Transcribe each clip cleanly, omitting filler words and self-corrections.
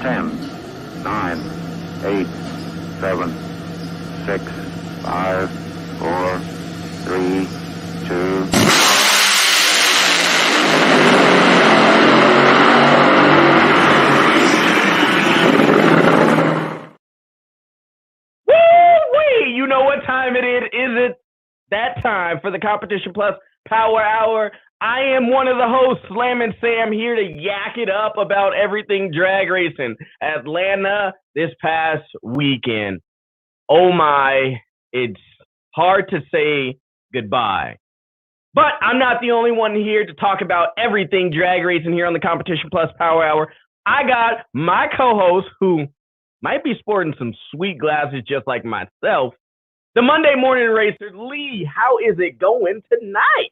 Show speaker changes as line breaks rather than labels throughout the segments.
10, 9, 8, 7, 6, 5, 4, 3, 2.
Woo-wee! You know what time it is? Is it that time for the Competition Plus Power Hour? I am one of the hosts, Slammin Sam, here to yak it up about everything drag racing. Atlanta this past weekend. Oh my, it's hard to say goodbye. But I'm not the only one here to talk about everything drag racing here on the Competition Plus Power Hour. I got my co-host, who might be sporting some sweet glasses just like myself, the Monday morning racer, Lee. How is it going tonight?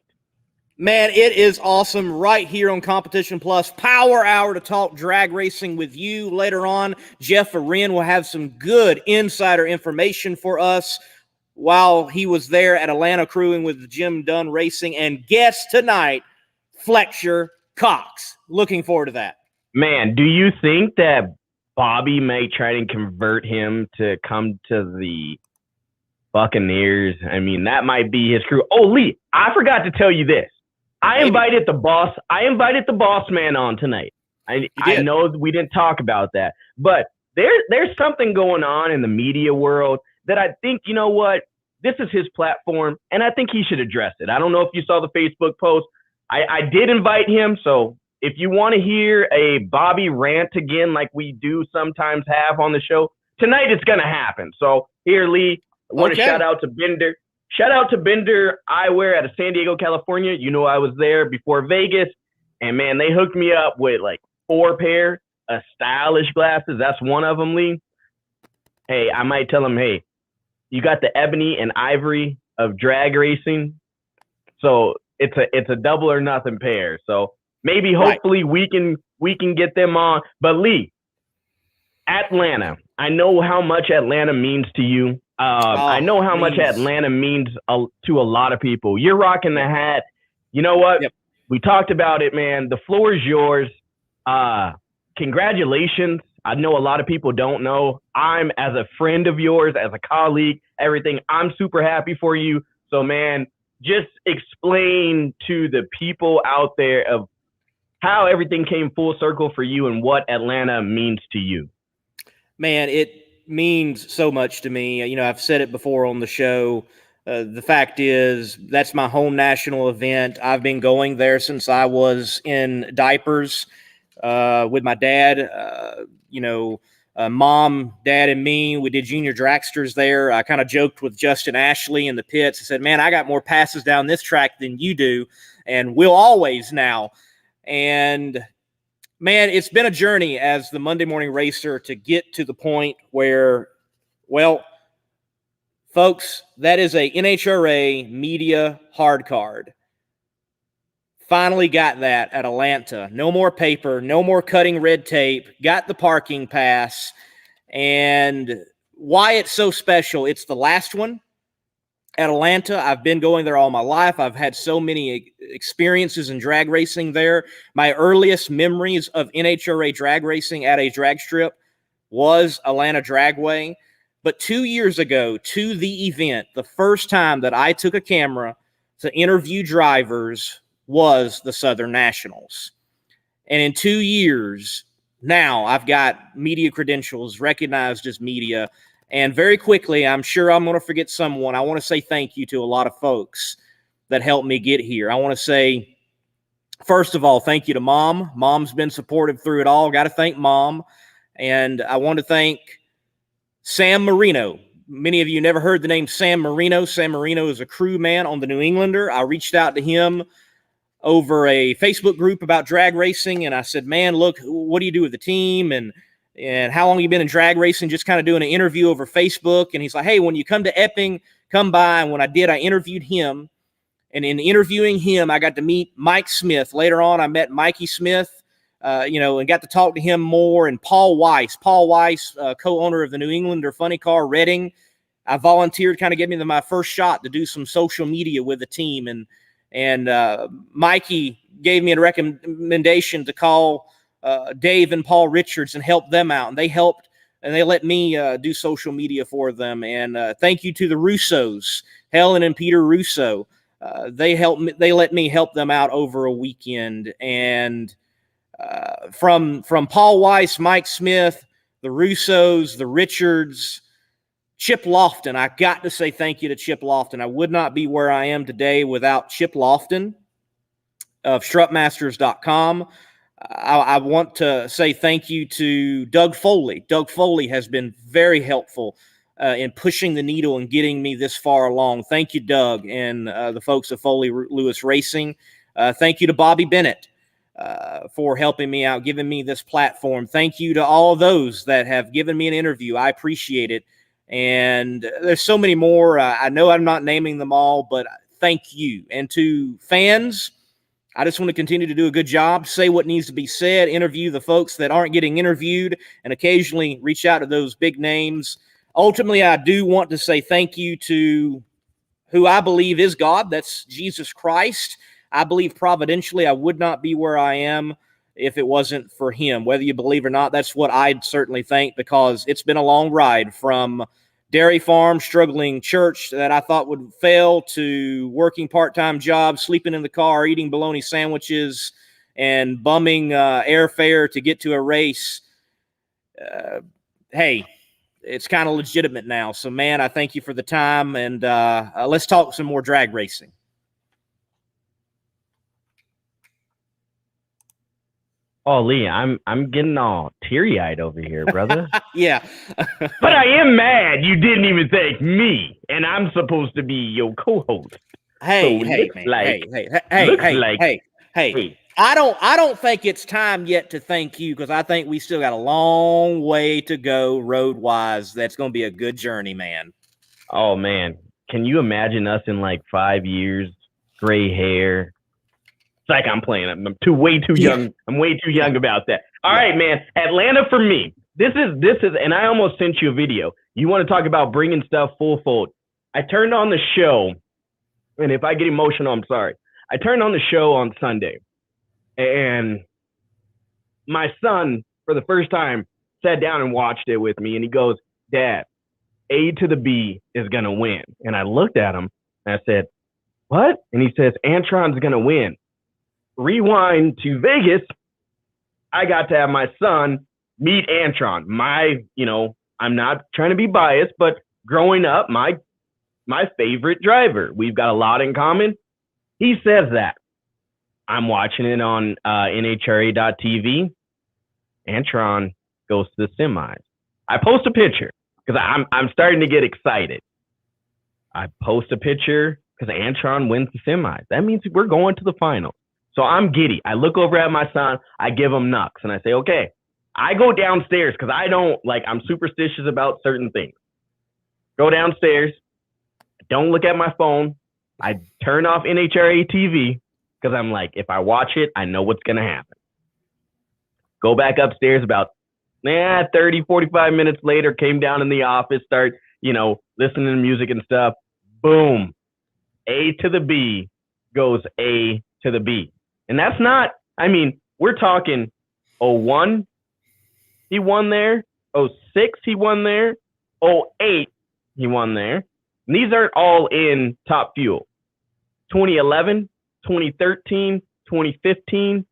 Man, it is awesome right here on Competition Plus Power Hour to talk drag racing with you. Later on, Jeff Arend will have some good insider information for us while he was there at Atlanta crewing with Jim Dunn Racing. And guest tonight, Fletcher Cox. Looking forward to that.
Man, do you think that Bobby may try to convert him to come to the Buccaneers? I mean, that might be his crew. Oh, Lee, I forgot to tell you this. I invited the boss man on tonight. I know we didn't talk about that, but there's something going on in the media world that I think, you know what, this is his platform, and I think he should address it. I don't know if you saw the Facebook post. I did invite him, so if you want to hear a Bobby rant again like we do sometimes have on the show, tonight it's going to happen. So here, Lee, I want to shout out to Bender. Shout out to Bender Eyewear out of San Diego, California. You know, I was there before Vegas, and man, they hooked me up with like 4 pair of stylish glasses. That's one of them, Lee. Hey, I might tell them, hey, you got the ebony and ivory of drag racing, so it's a double or nothing pair. So maybe, hopefully, we can get them on. But Lee, Atlanta, I know how much Atlanta means to you. I know how much Atlanta means to a lot of people. You're rocking the hat. You know what? Yep. We talked about it, man. The floor is yours. Congratulations. I know a lot of people don't know. I'm, as a friend of yours, as a colleague, everything, I'm super happy for you. So, man, just explain to the people out there of how everything came full circle for you and what Atlanta means to you.
Man, it means so much to me. You know, I've said it before on the show. The fact is, that's my home national event. I've been going there since I was in diapers with my dad. Mom, dad, and me, we did junior dragsters there. I kind of joked with Justin Ashley in the pits. I said, man, I got more passes down this track than you do, and we'll always now. And man, it's been a journey as the Monday morning racer to get to the point where, well, folks, that is a NHRA media hard card. Finally got that at Atlanta. No more paper, no more cutting red tape, got the parking pass. And why it's so special, it's the last one at Atlanta. I've been going there all my life. I've had so many experiences in drag racing there. My earliest memories of NHRA drag racing at a drag strip was Atlanta Dragway. But 2 years ago to the event, the first time that I took a camera to interview drivers was the Southern Nationals. And in 2 years, now I've got media credentials, recognized as media. And very quickly, I'm sure I'm going to forget someone. I want to say thank you to a lot of folks that helped me get here. I want to say, first of all, thank you to Mom. Mom's been supportive through it all. Got to thank Mom. And I want to thank Sam Marino. Many of you never heard the name Sam Marino. Sam Marino is a crew man on the New Englander. I reached out to him over a Facebook group about drag racing, and I said, man, look, what do you do with the team? And how long have you been in drag racing? Just kind of doing an interview over Facebook. And he's like, hey, when you come to Epping, come by. And when I did, I interviewed him. And in interviewing him, I got to meet Mike Smith. Later on, I met Mikey Smith, and got to talk to him more. And Paul Weiss, co-owner of the New Englander Funny Car Reading. I volunteered, kind of gave me my first shot to do some social media with the team. And Mikey gave me a recommendation to call Dave and Paul Richards and helped them out, and they helped and they let me do social media for them. And thank you to the Russos, Helen and Peter Russo. They helped me, they let me help them out over a weekend. And from Paul Weiss, Mike Smith, the Russos, the Richards, Chip Lofton. I got to say thank you to Chip Lofton. I would not be where I am today without Chip Lofton of strutmasters.com. I want to say thank you to Doug Foley. Doug Foley has been very helpful in pushing the needle and getting me this far along. Thank you, Doug, and the folks of Foley Lewis Racing. Thank you to Bobby Bennett for helping me out, giving me this platform. Thank you to all of those that have given me an interview. I appreciate it. And there's so many more. I know I'm not naming them all, but thank you. And to fans, I just want to continue to do a good job, say what needs to be said, interview the folks that aren't getting interviewed, and occasionally reach out to those big names. Ultimately, I do want to say thank you to who I believe is God. That's Jesus Christ. I believe providentially I would not be where I am if it wasn't for him. Whether you believe or not, that's what I'd certainly think, because it's been a long ride from dairy farm, struggling church that I thought would fail, to working part-time jobs, sleeping in the car, eating bologna sandwiches, and bumming airfare to get to a race. Hey, it's kind of legitimate now. So, man, I thank you for the time, and let's talk some more drag racing.
Oh, Lee, I'm getting all teary-eyed over here, brother.
Yeah.
But I am mad you didn't even thank me, and I'm supposed to be your co-host.
Hey,
So
hey, man. Hey. I don't think it's time yet to thank you, because I think we still got a long way to go road-wise. That's going to be a good journey, man.
Oh, man. Can you imagine us in like 5 years, gray hair? It's like I'm playing. I'm way too young. Yeah. I'm way too young about that. All right, man. Atlanta for me. This is, and I almost sent you a video. You want to talk about bringing stuff full fold? I turned on the show, and if I get emotional, I'm sorry. I turned on the show on Sunday, and my son, for the first time, sat down and watched it with me, and he goes, "Dad, A to the B is gonna win." And I looked at him, and I said, "What?" And he says, "Antron's gonna win." Rewind to Vegas. I got to have my son meet Antron. I'm not trying to be biased, but growing up, my favorite driver. We've got a lot in common. He says that. I'm watching it on NHRA.TV. Antron goes to the semis. I post a picture because I'm starting to get excited. I post a picture because Antron wins the semis. That means we're going to the finals. So I'm giddy. I look over at my son. I give him knucks, and I say, okay. I go downstairs because I'm superstitious about certain things. Go downstairs. Don't look at my phone. I turn off NHRA TV because I'm like, if I watch it, I know what's going to happen. Go back upstairs about 30, 45 minutes later, came down in the office, start, listening to music and stuff. Boom. A to the B goes A to the B. And that's not, we're talking 01, he won there. 06, he won there. 08, he won there. And these aren't all in Top Fuel. 2011, 2013, 2015,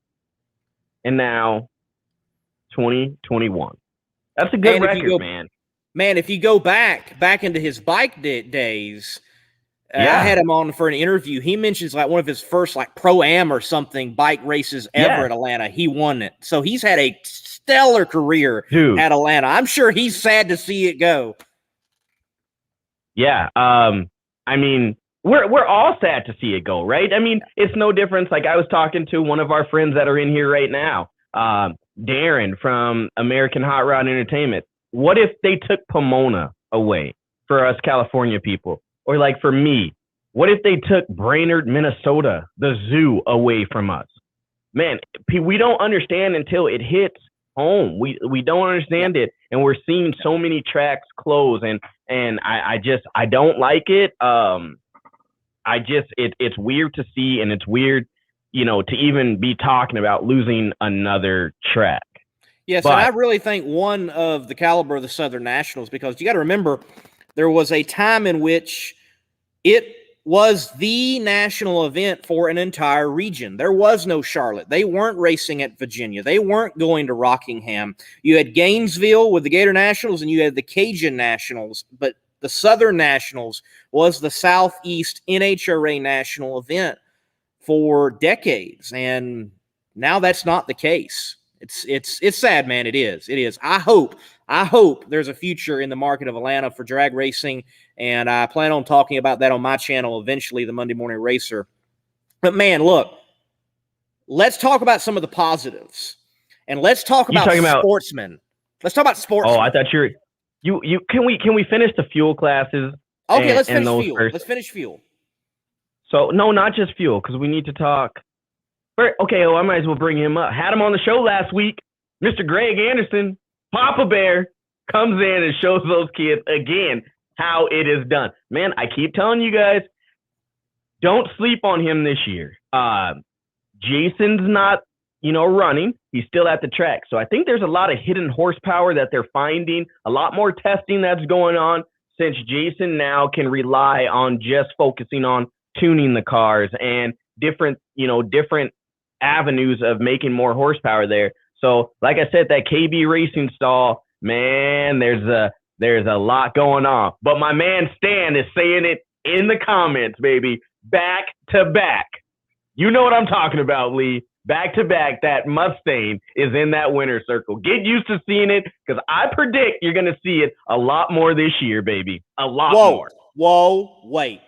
and now 2021. That's a good record, man.
Man, if you go back into his bike days, I had him on for an interview. He mentions like one of his first Pro-Am or something bike races ever at Atlanta. He won it. So he's had a stellar career at Atlanta. I'm sure he's sad to see it go.
Yeah. We're all sad to see it go, right? It's no difference. Like I was talking to one of our friends that are in here right now, Darren from American Hot Rod Entertainment. What if they took Pomona away for us California people? Or like for me, what if they took Brainerd, Minnesota, the zoo, away from us? Man, we don't understand until it hits home. We don't understand it, and we're seeing so many tracks close, and I don't like it. It's weird to see, and it's weird, to even be talking about losing another track.
Yes, and I really think one of the caliber of the Southern Nationals, because you got to remember there was a time in which it was the national event for an entire region. There was no Charlotte. They weren't racing at Virginia. They weren't going to Rockingham. You had Gainesville with the Gator Nationals, and you had the Cajun Nationals, but the Southern Nationals was the Southeast NHRA national event for decades, and now that's not the case. It's sad, man. It is. I hope there's a future in the market of Atlanta for drag racing, and I plan on talking about that on my channel eventually, the Monday Morning Racer. But man, look, let's talk about some of the positives, and let's talk about Sportsman. Let's talk about Sportsman.
Oh, I thought you can we finish the fuel classes?
Okay, let's finish fuel. Let's finish fuel.
So no, not just fuel, because we need to talk. Okay, I might as well bring him up. Had him on the show last week. Mr. Greg Anderson, Papa Bear, comes in and shows those kids again how it is done. Man, I keep telling you guys, don't sleep on him this year. Jason's not, running. He's still at the track. So I think there's a lot of hidden horsepower that they're finding, a lot more testing that's going on, since Jason now can rely on just focusing on tuning the cars and different avenues of making more horsepower there. So, like I said, that KB Racing stall, man, there's a lot going on. But my man Stan is saying it in the comments, baby. Back to back. You know what I'm talking about, Lee. Back to back, that Mustang is in that winner's circle. Get used to seeing it, because I predict you're going to see it a lot more this year, baby. A lot more.
Whoa, wait.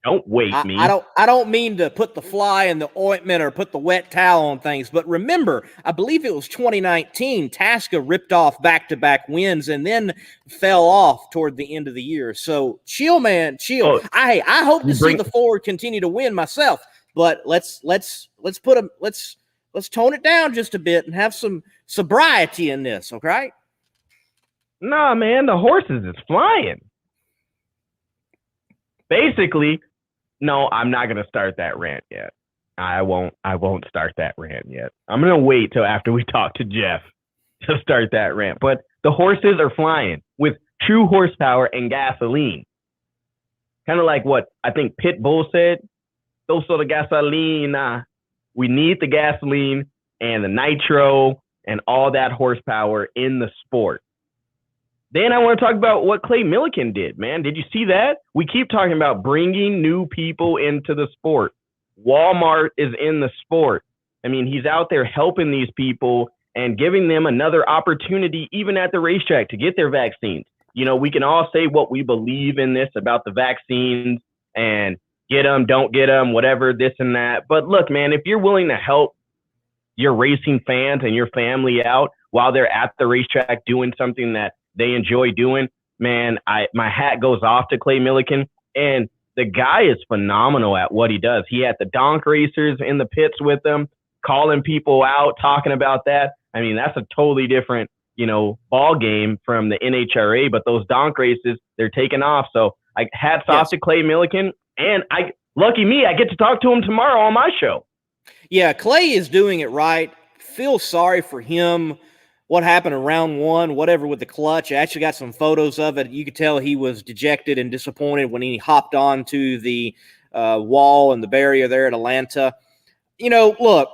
Don't wait me.
I don't mean to put the fly in the ointment or put the wet towel on things, but remember, I believe it was 2019, Tasca ripped off back-to-back wins and then fell off toward the end of the year. So chill, man, chill. Oh, I hope to see the Ford continue to win myself, but let's tone it down just a bit and have some sobriety in this, okay?
Nah, man, the horses is flying. Basically, no, I'm not going to start that rant yet. I won't start that rant yet. I'm going to wait till after we talk to Jeff to start that rant. But the horses are flying with true horsepower and gasoline. Kind of like what I think Pitbull said, those sort of gasoline. We need the gasoline and the nitro and all that horsepower in the sport. Then I want to talk about what Clay Millican did, man. Did you see that? We keep talking about bringing new people into the sport. Walmart is in the sport. I mean, he's out there helping these people and giving them another opportunity, even at the racetrack, to get their vaccines. We can all say what we believe in this about the vaccines and get them, don't get them, whatever, this and that. But look, man, if you're willing to help your racing fans and your family out while they're at the racetrack doing something that they enjoy doing, man, my hat goes off to Clay Millican. And the guy is phenomenal at what he does. He had the donk racers in the pits with him, calling people out, talking about that. I mean, that's a totally different, ball game from the NHRA, but those donk races, they're taking off. So hats off to Clay Millican. And lucky me, I get to talk to him tomorrow on my show.
Yeah, Clay is doing it right. Feel sorry for him. What happened in round one, whatever, with the clutch. I actually got some photos of it. You could tell he was dejected and disappointed when he hopped onto the wall and the barrier there at Atlanta. Look,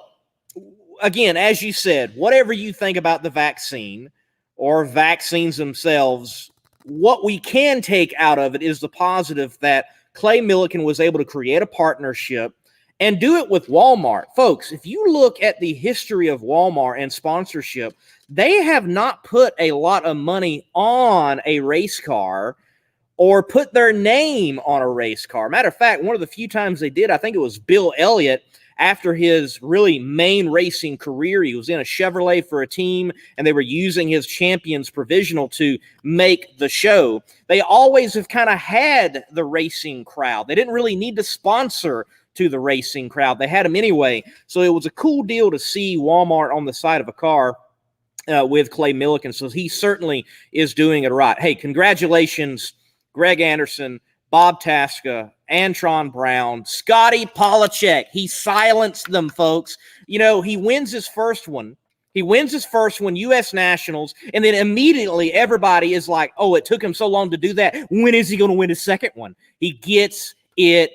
again, as you said, whatever you think about the vaccine or vaccines themselves, what we can take out of it is the positive that Clay Millican was able to create a partnership and do it with Walmart. Folks, if you look at the history of Walmart and sponsorship, they have not put a lot of money on a race car or put their name on a race car. Matter of fact, one of the few times they did, I think it was Bill Elliott, after his really main racing career. He was in a Chevrolet for a team, and they were using his Champions provisional to make the show. They always have kind of had the racing crowd. They didn't really need to sponsor to the racing crowd. They had them anyway. So it was a cool deal to see Walmart on the side of a car with Clay Millican. So he certainly is doing it right. Hey, congratulations, Greg Anderson, Bob Tasca, Antron Brown, Scotty Polachek. He silenced them, folks. You know, he wins his first one. He wins his first one, U.S. Nationals, and then immediately everybody is like, oh, it took him so long to do that. When is he going to win his second one? He gets it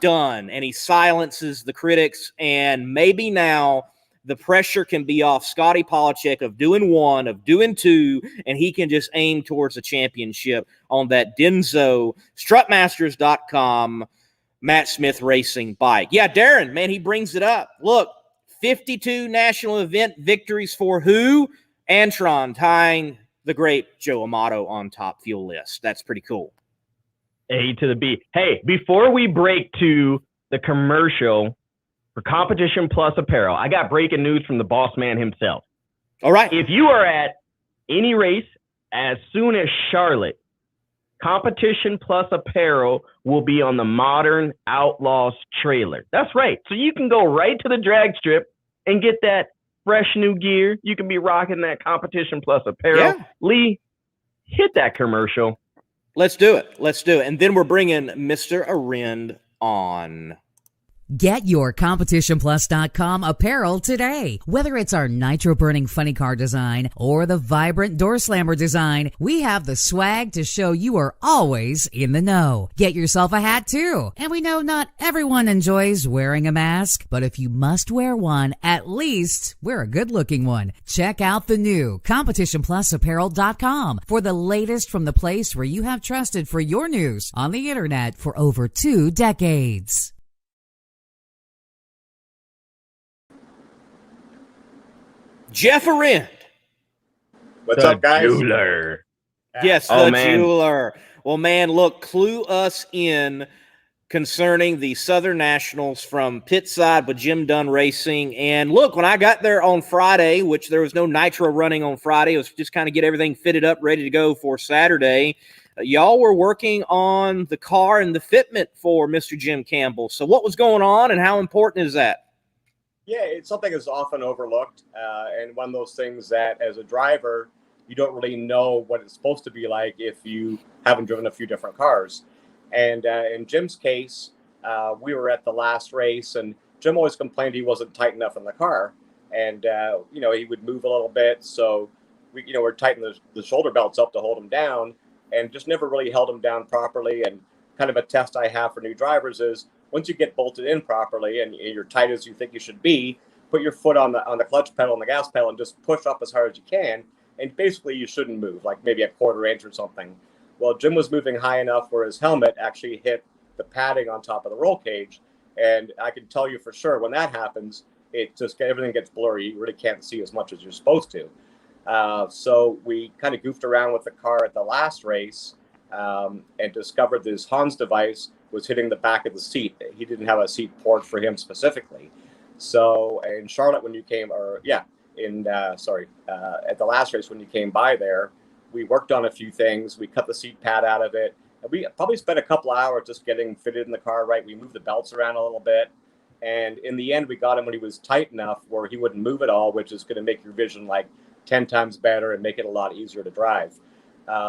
done, and he silences the critics, and maybe now the pressure can be off Scotty Polachek of doing one, of doing two, and he can just aim towards a championship on that Denso Strutmasters.com Matt Smith Racing bike. Yeah, Darren, man, he brings it up. Look, 52 national event victories for who? Antron, tying the great Joe Amato on top fuel list. That's pretty cool.
A to the B. Hey, before we break to the commercial for Competition Plus Apparel, I got breaking news from the boss man himself.
All right.
If you are at any race as soon as Charlotte, Competition Plus Apparel will be on the Modern Outlaws trailer. That's right. So you can go right to the drag strip and get that fresh new gear. You can be rocking that Competition Plus Apparel.
Yeah.
Lee, hit that commercial.
Let's do it. Let's do it. And then we're bringing Mr. Arend on.
Get your CompetitionPlus.com apparel today. Whether it's our nitro-burning funny car design or the vibrant door slammer design, we have the swag to show you are always in the know. Get yourself a hat too. And we know not everyone enjoys wearing a mask, but if you must wear one, at least wear a good-looking one. Check out the new CompetitionPlusApparel.com for the latest from the place where you have trusted for your news on the internet for over 2 decades.
Jeff Arend.
What's up, guys?
Jeweler.
Yes, the jeweler. Well, man, look, clue us in concerning the Southern Nationals from pit side with Jim Dunn Racing. And look, when I got there on Friday, which there was no nitro running on Friday, it was just kind of get everything fitted up, ready to go for Saturday. Y'all were working on the car and the fitment for Mr. Jim Campbell. So what was going on and how important is that?
Yeah, it's something that's often overlooked, and one of those things that, as a driver, you don't really know what it's supposed to be like if you haven't driven a few different cars. And in Jim's case, we were at the last race, and Jim always complained he wasn't tight enough in the car, and he would move a little bit, so we're tightening the shoulder belts up to hold him down, and just never really held him down properly. And kind of a test I have for new drivers is, once you get bolted in properly and you're tight as you think you should be, put your foot on the clutch pedal and the gas pedal and just push up as hard as you can. And basically you shouldn't move, like maybe a quarter inch or something. Well, Jim was moving high enough where his helmet actually hit the padding on top of the roll cage. And I can tell you for sure, when that happens, everything gets blurry. You really can't see as much as you're supposed to. So we kind of goofed around with the car at the last race and discovered this Hans device was hitting the back of the seat. He didn't have a seat port for him specifically. So in Charlotte, when you came, at the last race when you came by there, we worked on a few things. We cut the seat pad out of it. And we probably spent a couple hours just getting fitted in the car right. We moved the belts around a little bit. And in the end, we got him when he was tight enough where he wouldn't move at all, which is going to make your vision like 10 times better and make it a lot easier to drive.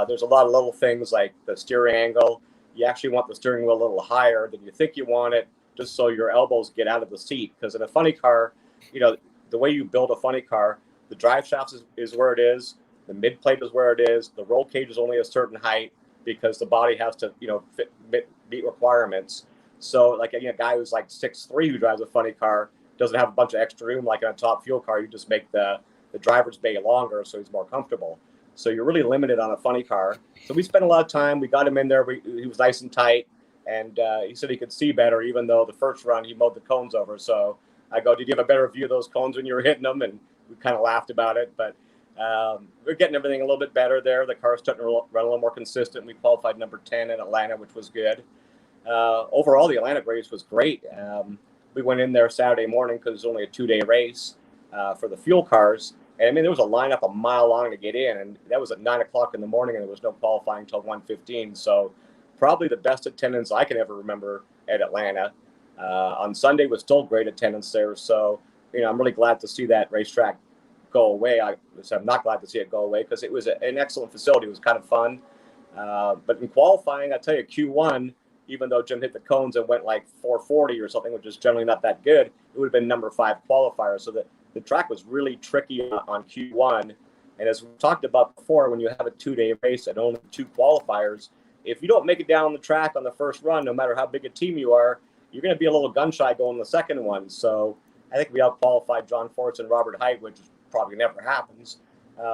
There's a lot of little things like the steering angle. You actually want the steering wheel a little higher than you think you want it, just so your elbows get out of the seat. Because in a funny car, the way you build a funny car, the drive shaft is where it is, the mid plate is where it is, the roll cage is only a certain height because the body has to, meet requirements. So like a guy who's like 6'3" who drives a funny car doesn't have a bunch of extra room like in a top fuel car. You just make the driver's bay longer so he's more comfortable. So you're really limited on a funny car. So we spent a lot of time. We got him in there. He was nice and tight. And he said he could see better, even though the first run he mowed the cones over. So I go, did you have a better view of those cones when you were hitting them? And we kind of laughed about it. But we're getting everything a little bit better there. The car's starting to run a little more consistent. We qualified number 10 in Atlanta, which was good. Overall, the Atlanta race was great. We went in there Saturday morning because it was only a 2-day race for the fuel cars. And I mean, there was a lineup a mile long to get in, and that was at 9 o'clock in the morning, and there was no qualifying until 1:15. So probably the best attendance I can ever remember at Atlanta. On Sunday was still great attendance there. So, I'm really glad to see that racetrack go away. I'm not glad to see it go away because it was an excellent facility. It was kind of fun. But in qualifying, I tell you, Q1, even though Jim hit the cones and went like 440 or something, which is generally not that good, it would have been number 5 qualifier. So the track was really tricky on Q1. And as we talked about before, when you have a 2-day race and only 2 qualifiers, if you don't make it down the track on the first run, no matter how big a team you are, you're going to be a little gun shy going the second one. So I think we out-qualified John Force and Robert Height, which probably never happens.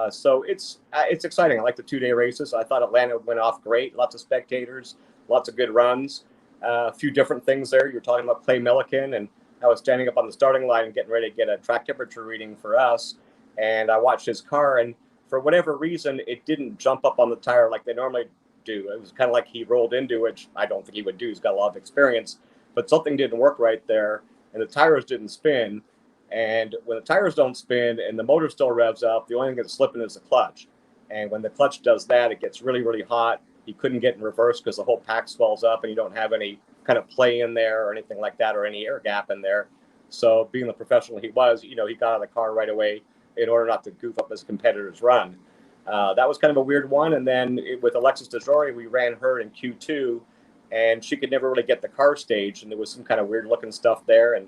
So it's exciting. I like the 2-day races. I thought Atlanta went off great. Lots of spectators, lots of good runs. A few different things there. You're talking about Clay Milliken, and I was standing up on the starting line and getting ready to get a track temperature reading for us. And I watched his car, and for whatever reason, it didn't jump up on the tire like they normally do. It was kind of like he rolled into, which I don't think he would do. He's got a lot of experience, but something didn't work right there, and the tires didn't spin. And when the tires don't spin and the motor still revs up, the only thing that's slipping is the clutch. And when the clutch does that, it gets really, really hot. He couldn't get in reverse because the whole pack swells up and you don't have any kind of play in there or anything like that or any air gap in there. So being the professional he was, he got out of the car right away in order not to goof up his competitor's run. That was kind of a weird one. And then with Alexis DeJory, we ran her in Q2, and she could never really get the car staged. And there was some kind of weird looking stuff there. And,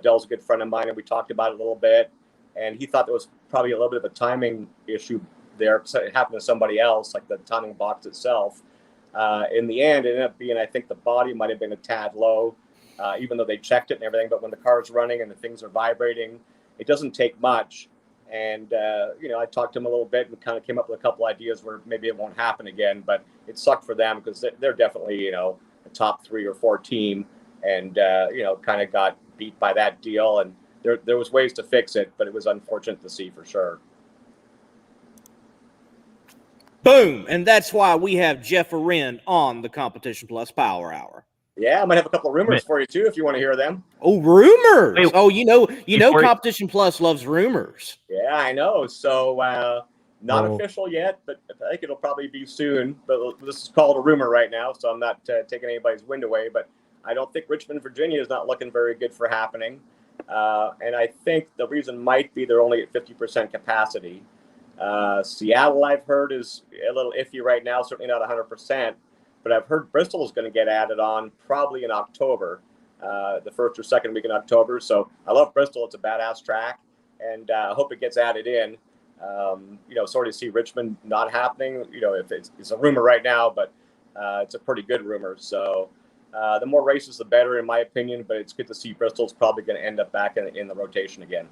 Dell's a good friend of mine, and we talked about it a little bit. And he thought there was probably a little bit of a timing issue there because it happened to somebody else, like the timing box itself. In the end, it ended up being, I think the body might have been a tad low, even though they checked it and everything. But when the car's running and the things are vibrating, it doesn't take much. And, I talked to him a little bit and kind of came up with a couple ideas where maybe it won't happen again. But it sucked for them because they're definitely, a top 3 or 4 team and, kind of got beat by that deal. And there was ways to fix it, but it was unfortunate to see for sure.
Boom. And that's why we have Jeff Arend on the Competition Plus Power Hour.
Yeah, I might have a couple of rumors for you too, if you want to hear them.
Oh, rumors!
Wait,
Oh, Competition Plus loves rumors.
Yeah, I know. So not official yet, but I think it'll probably be soon. But this is called a rumor right now, so I'm not taking anybody's wind away. But I don't think Richmond, Virginia is not looking very good for happening. And I think the reason might be they're only at 50% capacity. Seattle, I've heard, is a little iffy right now, certainly not 100%. But I've heard Bristol is going to get added on probably in October, the first or second week in October. So I love Bristol. It's a badass track, and I hope it gets added in. Sorry to see Richmond not happening. If it's a rumor right now, but it's a pretty good rumor. So the more races, the better, in my opinion. But it's good to see Bristol's probably going to end up back in the rotation again.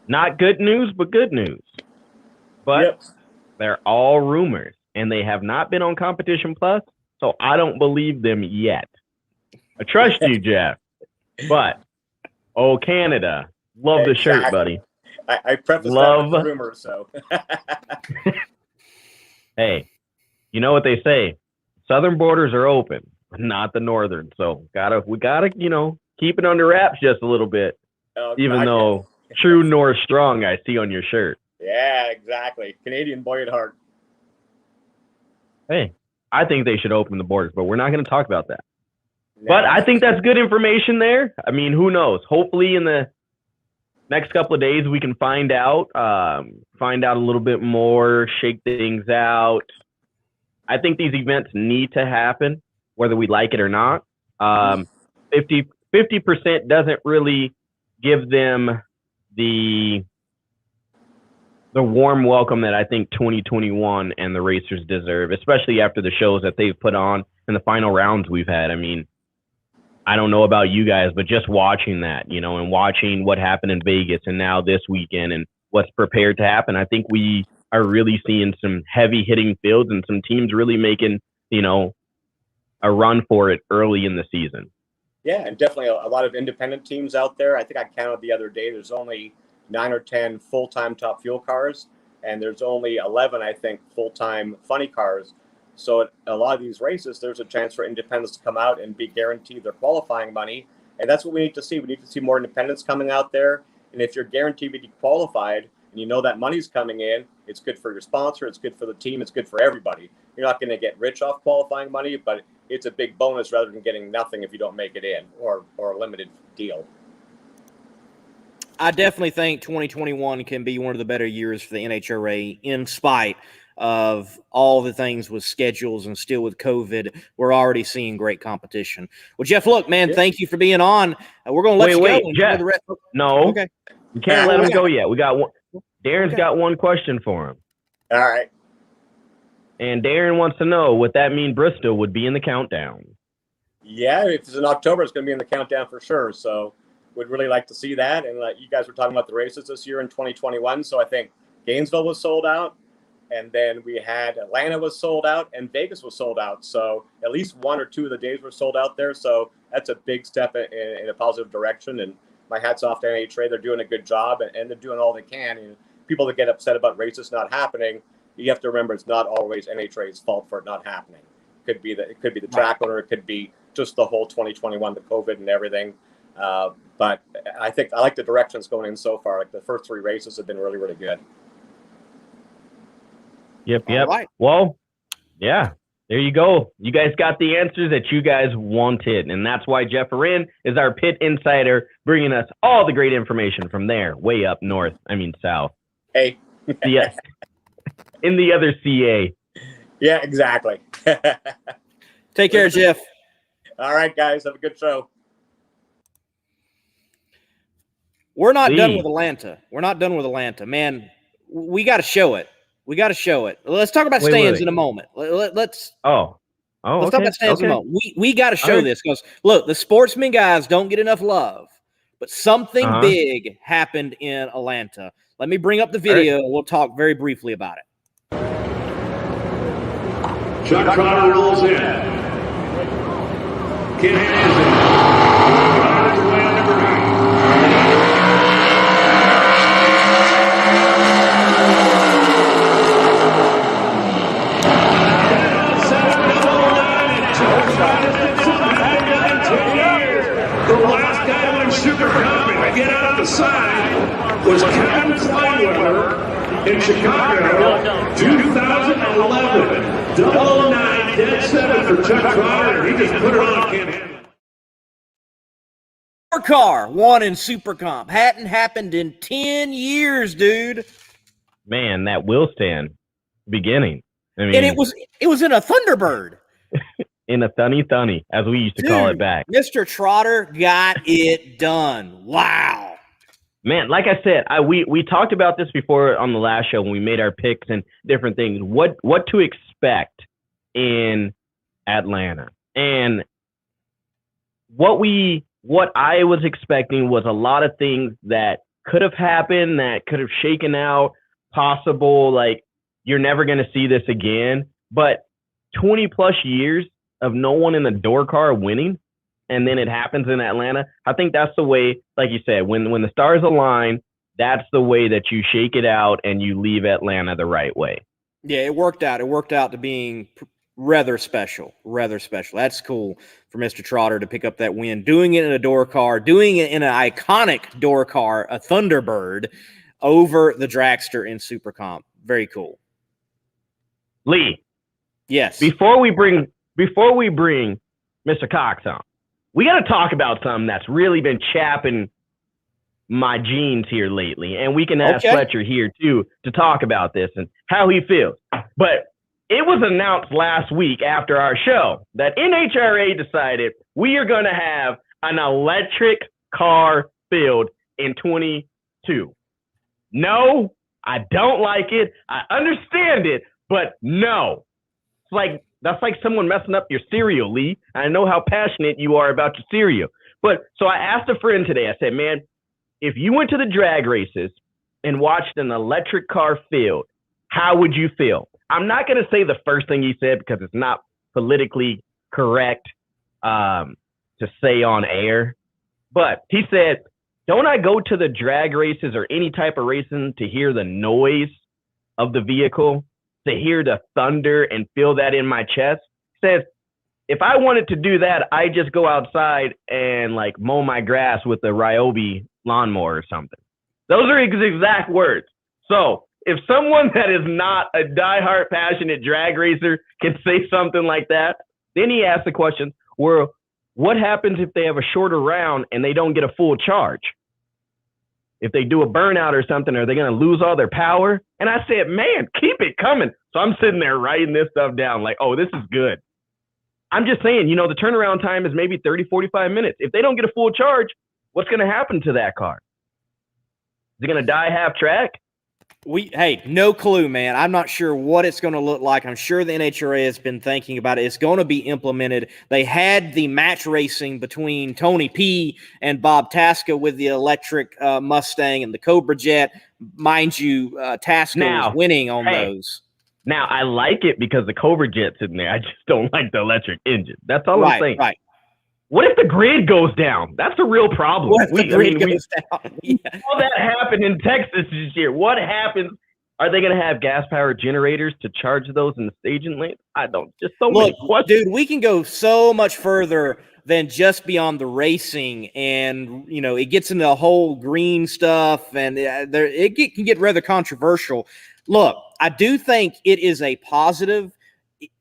Not good news, but good news. But
Yep.
They're all rumors, and they have not been on Competition Plus, so I don't believe them yet. I trust you, Jeff. But, Canada, love the shirt, buddy.
I preface that with rumors, so.
Hey, you know what they say? Southern borders are open, but not the northern. So we gotta, keep it under wraps just a little bit. Even though true North strong I see on your shirt.
Yeah, exactly. Canadian boy at heart.
Hey, I think they should open the borders, but we're not going to talk about that.
No.
But I think that's good information there. I mean, who knows? Hopefully in the next couple of days we can find out a little bit more, shake things out. I think these events need to happen, whether we like it or not. 50% doesn't really give them the warm welcome that I think 2021 and the racers deserve, especially after the shows that they've put on and the final rounds we've had. I mean, I don't know about you guys, but just watching that, and watching what happened in Vegas and now this weekend and what's prepared to happen, I think we are really seeing some heavy hitting fields and some teams really making, a run for it early in the season.
Yeah, and definitely a lot of independent teams out there. I think I counted the other day, there's only 9 or 10 full-time Top Fuel cars, and there's only 11, I think, full-time funny cars. So at a lot of these races, there's a chance for independents to come out and be guaranteed their qualifying money. And that's what we need to see. We need to see more independents coming out there. And if you're guaranteed to be qualified and that money's coming in, it's good for your sponsor, it's good for the team, it's good for everybody. You're not going to get rich off qualifying money, but it's a big bonus rather than getting nothing if you don't make it in or a limited deal. I
definitely think 2021 can be one of the better years for the NHRA in spite of all the things with schedules and still with COVID, we're already seeing great competition. Well, Jeff, look, man, thank you for being on. We're going to let you go.
Jeff,
the rest.
No,
okay.
We can't let him go yet. We got one. Darren's got one question for him.
All right.
And Darren wants to know what that mean Bristol would be in the countdown.
Yeah, if it's in October, it's going to be in the countdown for sure. So would really like to see that. And you guys were talking about the races this year in 2021. So I think Gainesville was sold out. And then we had Atlanta was sold out and Vegas was sold out. So at least 1 or 2 of the days were sold out there. So that's a big step in a positive direction. And my hat's off to NHRA. They're doing a good job and they're doing all they can. And people that get upset about races not happening, you have to remember it's not always NHRA's fault for it not happening. It could be the track owner. It could be just the whole 2021, the COVID and everything. But I think I like the direction it's going in so far. Like the first 3 races have been really, really good.
Yep.
Right.
Well, yeah, there you go. You guys got the answers that you guys wanted. And that's why Jeff Arend is our pit insider, bringing us all the great information from there, way up north. I mean, south.
Hey.
Yes. In the other CA.
Yeah, exactly.
Take care, Jeff.
All right, guys. Have a good show.
We're not done with Atlanta. Man, we got to show it. Let's talk about stands in a moment. Let's talk about stands in a moment. We got to show this because, look, the Sportsman guys don't get enough love. But something big happened in Atlanta. Let me bring up the video. We'll talk very briefly about it.
Chuck Trotter rolls in. Kid Hands in. Trotter's away on number 9. The last guy to win Super Cup and get out of the side was Kevin Kleinweber in Chicago, 2011. 009, dead 7 for Chuck Trotter, and he just put it on Ken Hanlon.
Car won in Super Comp. Hadn't happened in 10 years, dude.
Man, that will stand beginning. I mean,
and it was in a Thunderbird.
In a thunny, as we used to call it back.
Mr. Trotter got it done. Wow.
Man, like I said, we talked about this before on the last show when we made our picks and different things. What to expect in Atlanta. And what I was expecting was a lot of things that could have happened, that could have shaken out, possible, like you're never going to see this again. But 20 plus years of no one in the door car winning, and then it happens in Atlanta. I think that's the way, like you said, when the stars align, that's the way that you shake it out and you leave Atlanta the right way.
Yeah, it worked out. It worked out to being rather special. That's cool for Mr. Trotter to pick up that win, doing it in a door car, doing it in an iconic door car, a Thunderbird, over the dragster in Super Comp. Very cool.
Lee.
Yes.
Before we bring Mr. Cox on, we got to talk about something that's really been chapping my jeans here lately. And we can ask Fletcher here, too, to talk about this and how he feels. But it was announced last week after our show that NHRA decided we are going to have an electric car field in 22. No, I don't like it. I understand it, but no. That's like someone messing up your cereal, Lee. I know how passionate you are about your cereal. But so I asked a friend today, I said, man, if you went to the drag races and watched an electric car field, how would you feel? I'm not going to say the first thing he said because it's not politically correct to say on air. But he said, don't I go to the drag races or any type of racing to hear the noise of the vehicle? To hear the thunder and feel that in my chest? Says, if I wanted to do that, I just go outside and like mow my grass with a Ryobi lawnmower or something. Those are his exact words. So if someone that is not a diehard passionate drag racer can say something like that, then he asks the question, well, what happens if they have a shorter round and they don't get a full charge? If they do a burnout or something, are they going to lose all their power? And I said, man, keep it coming. So I'm sitting there writing this stuff down like, oh, this is good. I'm just saying, the turnaround time is maybe 30, 45 minutes. If they don't get a full charge, what's going to happen to that car? Is it going to die half track?
Hey, no clue, man. I'm not sure what it's going to look like. I'm sure the NHRA has been thinking about it. It's going to be implemented. They had the match racing between Tony P and Bob Tasca with the electric Mustang and the Cobra Jet. Mind you, Tasca was winning on those.
Now, I like it because the Cobra Jet's in there. I just don't like the electric engine. That's all I'm saying.
Right.
What if the grid goes down? That's the real problem.
What if the grid goes down?
We saw that happen in Texas this year. What happens? Are they going to have gas-powered generators to charge those in the staging lane? Many questions.
Dude, we can go so much further than just beyond the racing, and it gets into the whole green stuff, and it can get rather controversial. Look, I do think it is a positive.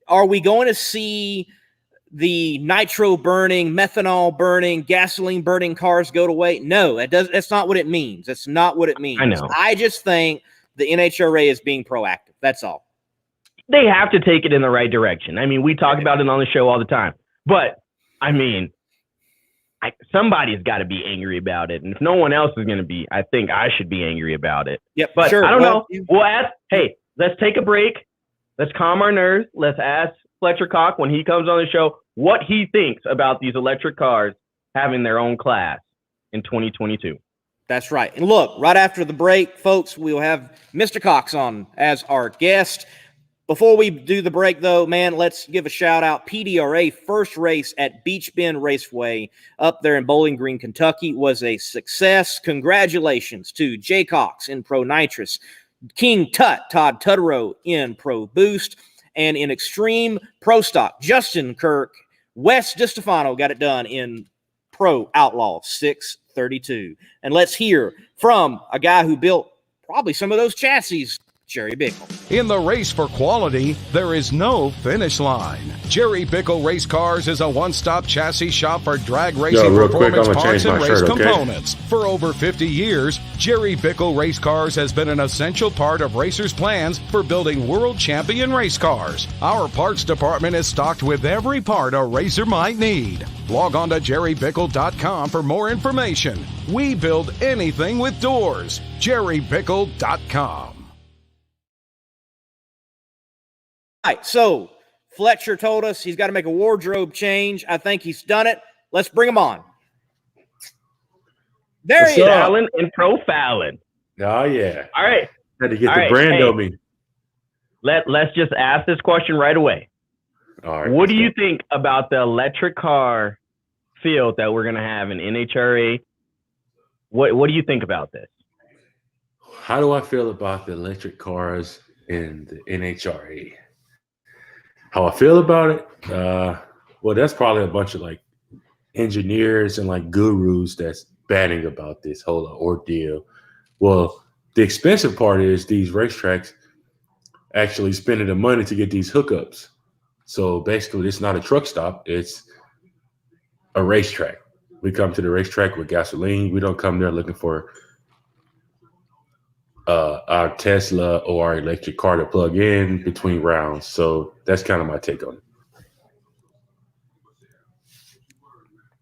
Are we going to see the nitro burning, methanol burning, gasoline burning cars go away? No, that's not what it means. That's not what it means.
I know.
I just think the NHRA is being proactive. That's all.
They have to take it in the right direction. I mean, we talk about it on the show all the time. But, I mean, somebody's got to be angry about it. And if no one else is going to be, I think I should be angry about it.
Yep,
but
sure.
I don't know. We'll ask, hey, let's take a break. Let's calm our nerves. Let's ask Fletcher Cox when he comes on the show what he thinks about these electric cars having their own class in 2022.
That's right. And look, right after the break, folks, we'll have Mr. Cox on as our guest. Before we do the break, though, man, let's give a shout-out. PDRA first race at Beach Bend Raceway up there in Bowling Green, Kentucky was a success. Congratulations to Jay Cox in Pro Nitrous, King Todd Tutterow in Pro Boost, and in Extreme Pro Stock, Justin Kirk, Wes DiStefano got it done in Pro Outlaw 632. And let's hear from a guy who built probably some of those chassis, Jerry Bickle.
In the race for quality, there is no finish line. Jerry Bickle Race Cars is a one-stop chassis shop for drag racing performance parts and race components. For over 50 years, Jerry Bickle Race Cars has been an essential part of racers' plans for building world champion race cars. Our parts department is stocked with every part a racer might need. Log on to jerrybickle.com for more information. We build anything with doors. jerrybickle.com.
All right, so Fletcher told us he's got to make a wardrobe change. I think he's done it. Let's bring him on. There he is.
Fallon and profiling.
Oh, yeah.
All right.
Had to get the brand on me.
Let's just ask this question right away.
All right.
What do you think about the electric car field that we're going to have in NHRA? What do you think about this?
How do I feel about the electric cars in the NHRA? How I feel about it? Well, that's probably a bunch of like engineers and like gurus that's batting about this whole ordeal. Well, the expensive part is these racetracks actually spending the money to get these hookups. So basically, it's not a truck stop. It's a racetrack. We come to the racetrack with gasoline. We don't come there looking for our Tesla or our electric car to plug in between rounds. So that's kind of my take on it.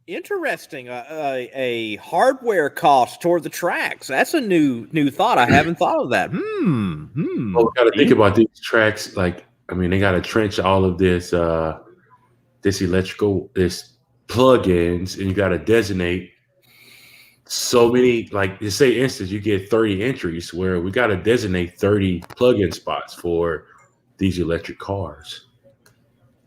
Interesting. A hardware cost toward the tracks. That's a new thought. I haven't thought of that.
Well, we got to think about these tracks. Like, I mean, they got to trench all of this plugins, and you got to designate so many, like, just say instance, you get 30 entries where we got to designate 30 plug-in spots for these electric cars.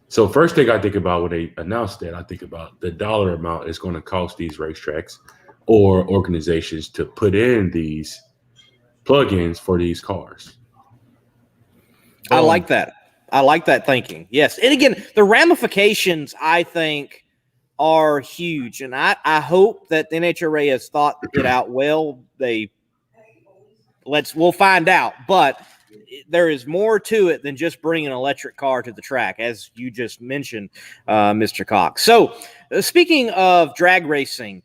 So first thing I think about when they announced that, I think about the dollar amount it's going to cost these racetracks or organizations to put in these plugins for these cars.
I like that. I like that thinking. Yes. And again, the ramifications, I think, are huge. And I hope that the NHRA has thought it out well. We'll find out. But there is more to it than just bringing an electric car to the track, as you just mentioned, Mr. Cox. So speaking of drag racing,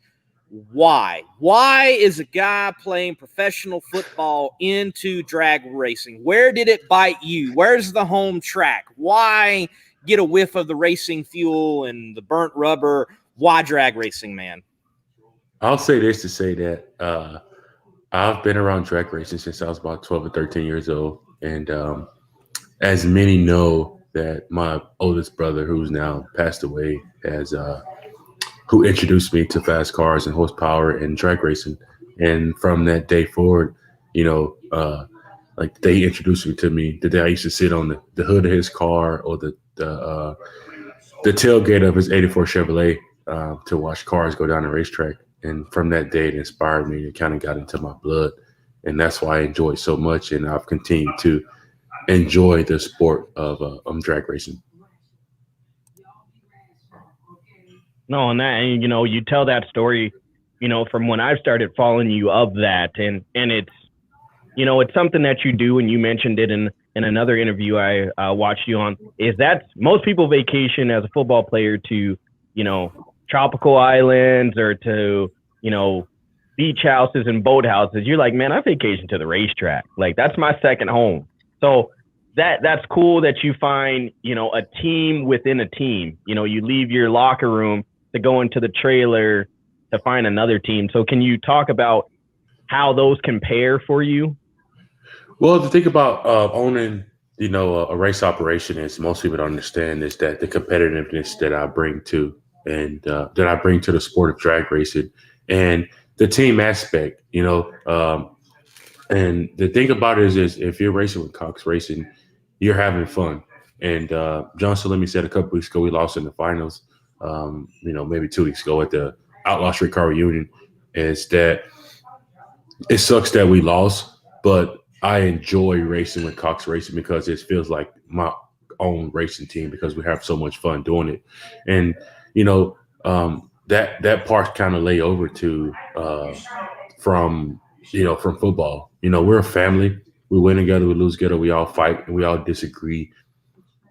why? Why is a guy playing professional football into drag racing? Where did it bite you? Where's the home track? Why get a whiff of the racing fuel and the burnt rubber? Why drag racing, man?
I'll say this to say that I've been around drag racing since I was about 12 or 13 years old. And as many know, that my oldest brother, who's now passed away, who introduced me to fast cars and horsepower and drag racing. And from that day forward, like they introduced me to me, the day I used to sit on the hood of his car or the tailgate of his 84 Chevrolet to watch cars go down the racetrack. And from that day, it inspired me. It kind of got into my blood. And that's why I enjoy it so much. And I've continued to enjoy the sport of drag racing.
No, and you tell that story, from when I started following you of that, and it's, it's something that you do, and you mentioned it in another interview I watched you on, is that most people vacation as a football player to, tropical islands or to, beach houses and boat houses. You're like, man, I vacation to the racetrack. Like, that's my second home. So that's cool that you find, a team within a team. You leave your locker room to go into the trailer to find another team. So can you talk about how those compare for you?
Well, the thing about owning, a race operation is most people don't understand is that the competitiveness that I bring to and that I bring to the sport of drag racing and the team aspect, and the thing about it is if you're racing with Cox Racing, you're having fun. And John Salemi said a couple weeks ago, we lost in the finals, maybe 2 weeks ago at the Outlaw Street Car Reunion, is that it sucks that we lost, but I enjoy racing with Cox Racing because it feels like my own racing team because we have so much fun doing it. And, that part kind of lay over to from football. We're a family. We win together, we lose together, we all fight, and we all disagree.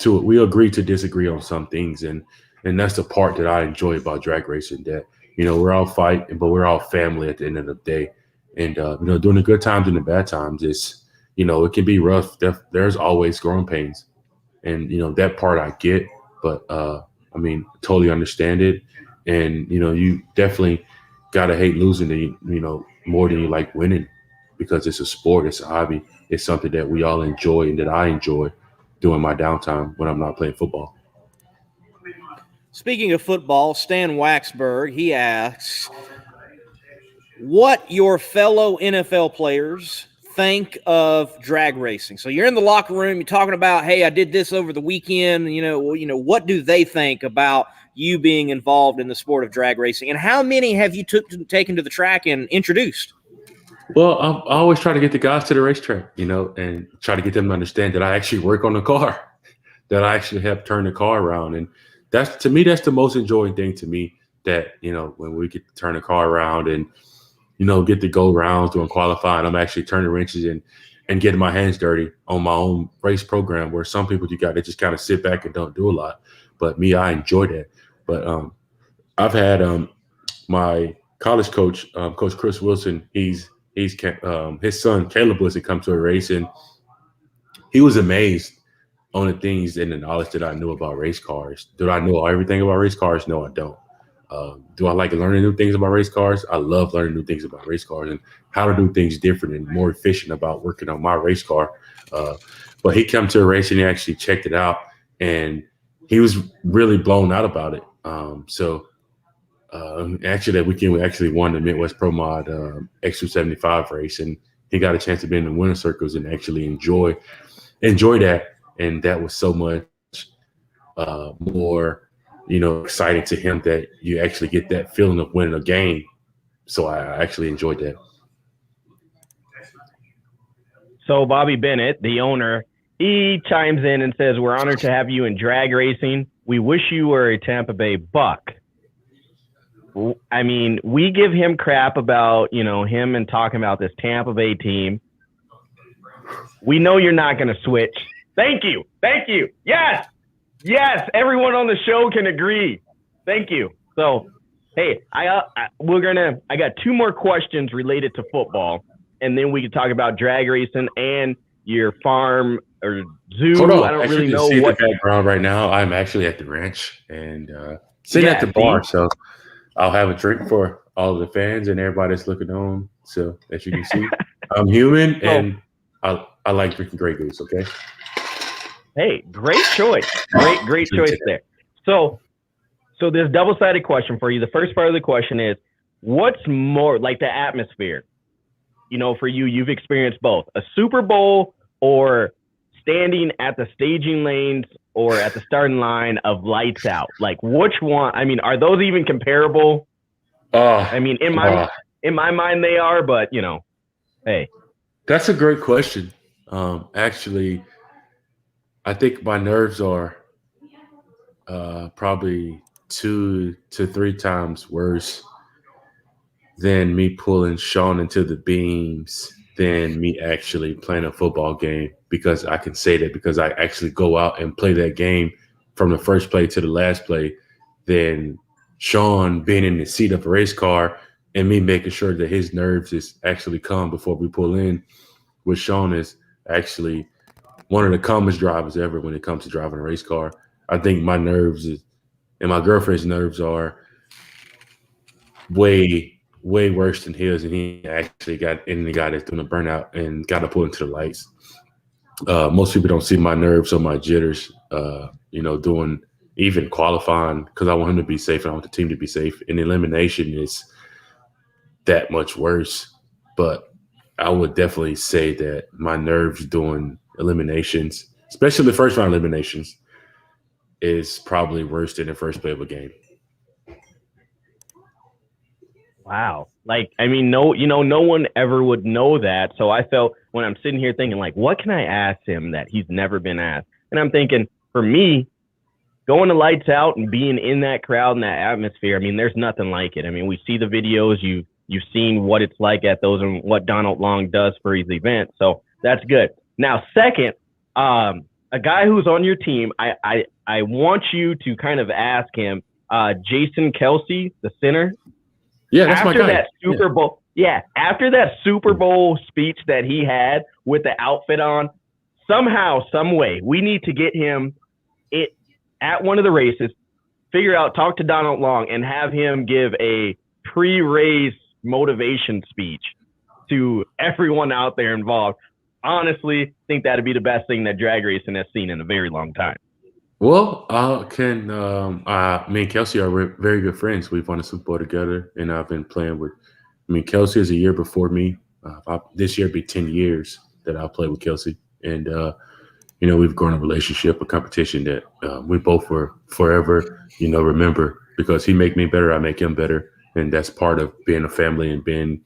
We agree to disagree on some things, and that's the part that I enjoy about drag racing. That we're all fighting, but we're all family at the end of the day. And during the good times and the bad times, it's it can be rough. There's always growing pains, and that part I get. But totally understand it. And you definitely gotta hate losing, more than you like winning, because it's a sport, it's a hobby, it's something that we all enjoy and that I enjoy doing my downtime when I'm not playing football.
Speaking of football, Stan Waxberg, he asks, what your fellow NFL players think of drag racing? So you're in the locker room, you're talking about, hey, I did this over the weekend. What do they think about you being involved in the sport of drag racing? And how many have you taken to the track and introduced?
Well, I always try to get the guys to the racetrack, and try to get them to understand that I actually work on the car, that I actually help turn the car around. And that's, to me, that's the most enjoying thing to me, that, when we get to turn the car around and, get to go rounds doing qualifying, I'm actually turning wrenches and getting my hands dirty on my own race program, where some people they just kind of sit back and don't do a lot. But me, I enjoy that. But I've had my college coach, Coach Chris Wilson, his son Caleb Wilson come to a race, and he was amazed on the things and the knowledge that I knew about race cars. Do I know everything about race cars? No, I don't. Do I like learning new things about race cars? I love learning new things about race cars and how to do things different and more efficient about working on my race car. But he came to a race and he actually checked it out, and he was really blown out about it. Actually, that weekend we actually won the Midwest Pro Mod X275 race, and he got a chance to be in the winner circles and actually enjoy that. And that was so much more, exciting to him, that you actually get that feeling of winning a game. So I actually enjoyed that.
So Bobby Bennett, the owner, he chimes in and says, we're honored to have you in drag racing. We wish you were a Tampa Bay Buck. I mean, we give him crap about, him and talking about this Tampa Bay team. We know you're not going to switch. Thank you. Yes. Everyone on the show can agree. Thank you. So Hey, I got 2 more questions related to football, and then we can talk about drag racing and your farm or zoo.
Hold on.
I don't
As
really
you can
know
see
what
the background right now. I'm actually at the ranch and sitting at the bar. So I'll have a drink for all of the fans and everybody that's looking on. So as you can see, I'm human and I like drinking Grey Goose. Okay.
Hey, great choice. Great choice there. So this double-sided question for you. The first part of the question is, what's more like the atmosphere? You know, for you, you've experienced both a Super Bowl or standing at the staging lanes or at the starting line of lights out. Like, which one? I mean, are those even comparable? I mean, in my mind, they are. But you know, hey,
that's a great question. Actually, I think my nerves are probably 2 to 3 times worse than me pulling Sean into the beams than me actually playing a football game, because I can say that because I actually go out and play that game from the first play to the last play than Sean being in the seat of a race car and me making sure that his nerves is actually calm before we pull in. With Sean is actually one of the calmest drivers ever when it comes to driving a race car. I think my nerves and my girlfriend's nerves are way worse than his, and he actually got in the guy that's doing a burnout and got to pull into the lights. Most people don't see my nerves or my jitters, doing even qualifying, because I want him to be safe and I want the team to be safe. And elimination is that much worse. But I would definitely say that my nerves doing eliminations, especially the first round eliminations, is probably worse than the first play of a game.
Wow. Like, I mean, no one ever would know that. So I felt when I'm sitting here thinking, like, what can I ask him that he's never been asked? And I'm thinking, for me, going to lights out and being in that crowd and that atmosphere, I mean, there's nothing like it. I mean, we see the videos, you've seen what it's like at those and what Donald Long does for his event. So that's good. Now, second, a guy who's on your team, I want you to kind of ask him, Jason Kelsey, the center.
Yeah, that's
after
my guy.
That Super Bowl, after that Super Bowl speech that he had with the outfit on, somehow, some way, we need to get him at one of the races, talk to Donald Long and have him give a pre-race motivation speech to everyone out there involved. Honestly, think that'd be the best thing that drag racing has seen in a very long time.
Well, me and Kelsey are very good friends. We've won a Super Bowl together, and I've been playing with. Kelsey is a year before me. This year be 10 years that I'll play with Kelsey, and we've grown a relationship, a competition that we both will forever, remember, because he make me better, I make him better, and that's part of being a family and being,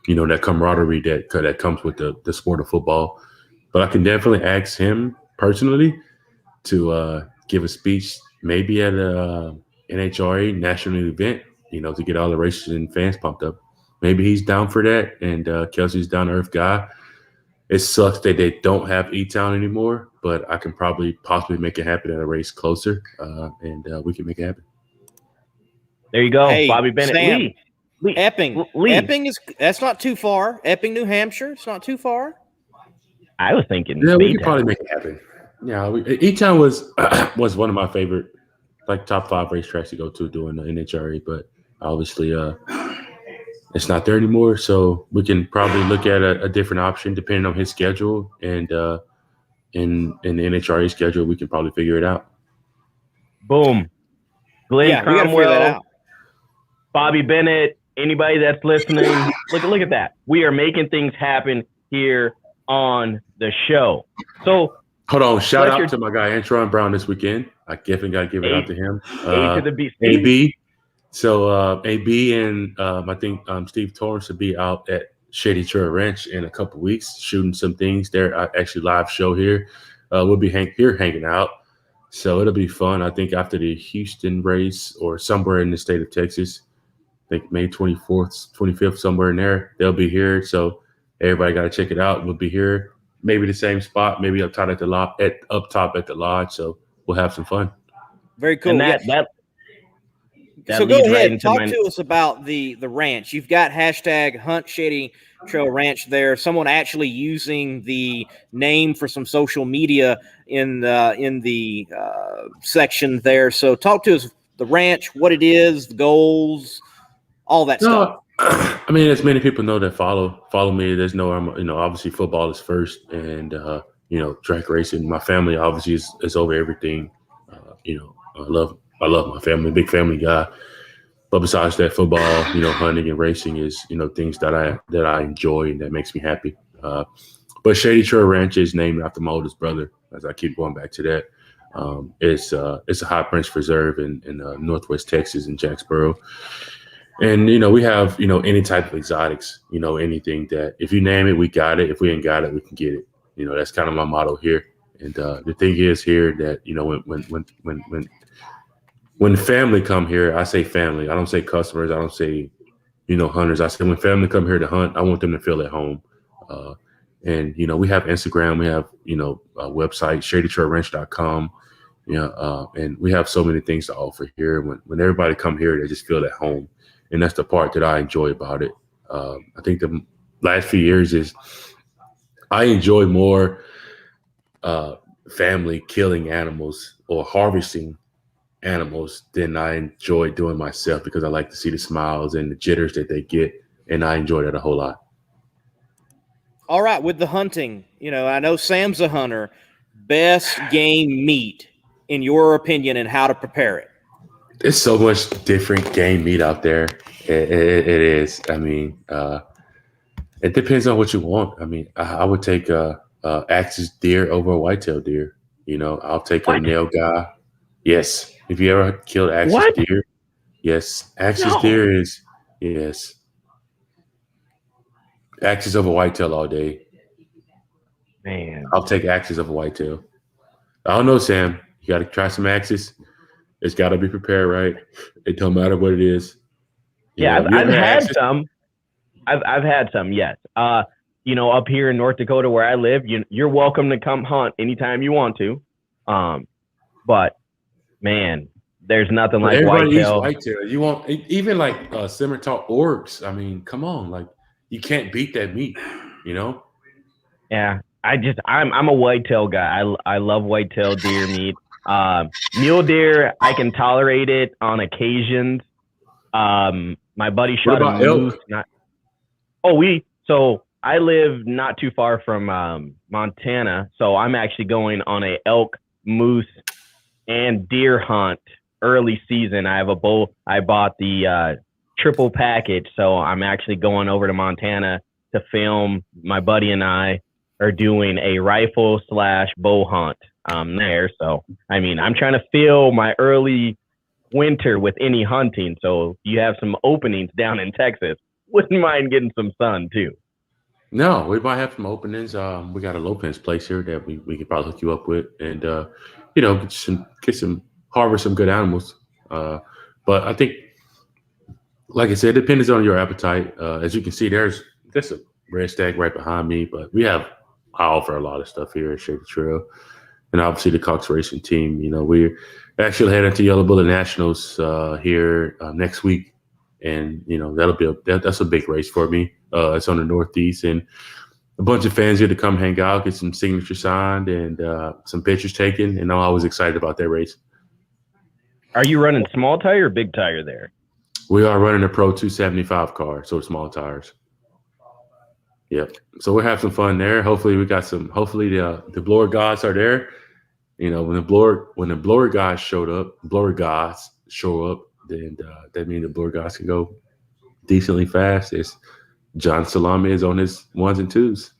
that camaraderie that comes with the sport of football. But I can definitely ask him personally to give a speech maybe at a NHRA national event, to get all the races and fans pumped up. Maybe he's down for that, and Kelsey's down to earth guy. It sucks that they don't have E-Town anymore, but I can possibly make it happen at a race closer, and we can make it happen.
There you go,
hey,
Bobby Bennett.
Sam,
Lee.
Epping.
Lee.
That's not too far. Epping, New Hampshire. It's not too far.
I was thinking.
Yeah, we could probably make it happen. Yeah, E-Town was one of my favorite, top 5 racetracks to go to doing the NHRA, but obviously it's not there anymore. So we can probably look at a different option depending on his schedule, and in the NHRA schedule, we can probably figure it out.
Boom. Glenn Cromwell,
we gotta figure that out.
Bobby Bennett, anybody that's listening, look at that. We are making things happen here on the show. So
hold on, shout out to my guy Antron Brown this weekend. I definitely got to give it out to him.
A to the B.
AB. So AB and I think Steve Torrance will be out at Shady Trail Ranch in a couple weeks, shooting some things there. Actually, live show here. We'll be hanging out. So it'll be fun. I think after the Houston race or somewhere in the state of Texas, I think May 24th, 25th, somewhere in there, they'll be here. So everybody got to check it out. We'll be here, maybe the same spot, maybe up top at the lodge. So we'll have some fun.
Very cool.
And
So go ahead, talk to us about the ranch. You've got hashtag Hunt Shady Trail Ranch there. Someone actually using the name for some social media in the section there. So talk to us the ranch, what it is, the goals, all that stuff.
I mean, as many people know that follow me. There's no, obviously football is first, and track racing. My family obviously is over everything. I love my family, big family guy. But besides that, football, hunting and racing is, things that I enjoy and that makes me happy. But Shady Trail Ranch is named after my oldest brother, as I keep going back to that. It's a high Prince preserve in Northwest Texas in Jacksboro. And, we have, any type of exotics, anything that if you name it, we got it. If we ain't got it, we can get it. That's kind of my motto here. And the thing is here that, when family come here, I say family. I don't say customers. I don't say, hunters. I say when family come here to hunt, I want them to feel at home. And, we have Instagram. We have, a website, shadytrailranch.com. And we have so many things to offer here. When everybody come here, they just feel at home. And that's the part that I enjoy about it. I think the last few years is I enjoy more family killing animals or harvesting animals than I enjoy doing myself, because I like to see the smiles and the jitters that they get, and I enjoy that a whole lot.
All right, with the hunting, I know Sam's a hunter. Best game meat, in your opinion, and how to prepare it?
There's so much different game meat out there. It is. I mean, it depends on what you want. I mean, I would take Axis deer over a whitetail deer. I'll take a nail guy. Yes. If you ever killed Axis deer, yes. Axis deer is, yes. Axis over whitetail all day.
Man.
I'll take Axis over whitetail. I don't know, Sam. You got to try some Axis. It's got to be prepared right. It don't matter what it is.
I've had some. I've had some, yes. Up here in North Dakota where I live, you're welcome to come hunt anytime you want to. But man, there's nothing like
everybody
whitetail.
Eats whitetail. You want even like Simmental orgs. I mean, come on, like you can't beat that meat.
Yeah, I'm a whitetail guy. I love whitetail deer meat. Mule deer, I can tolerate it on occasions. My buddy shot a moose. So I live not too far from Montana, so I'm actually going on a elk, moose, and deer hunt early season. I have a bow. I bought the triple package, so I'm actually going over to Montana to film. My buddy and I are doing a rifle / bow hunt there. So, I mean, I'm trying to fill my early winter with any hunting. So if you have some openings down in Texas, wouldn't mind getting some sun too.
No, we might have some openings. We got a Lopez place here that we could probably hook you up with, and harvest some good animals. But I think, like I said, it depends on your appetite. As you can see, there's a red stag right behind me, but I offer a lot of stuff here at Shady Trail, and obviously the Cox Racing team. We're actually heading to Yellow Bullet Nationals here next week, and that's a big race for me. It's on the Northeast, and a bunch of fans here to come hang out, get some signatures signed, and some pictures taken, and I'm always excited about that race.
Are you running small tire or big tire there?
We are running a Pro 275 car, so small tires. Yep. So we'll have some fun there. Hopefully the blower gods are there. When the blower guys show up, then that means the blower guys can go decently fast. It's John Salami is on his 1s and 2s.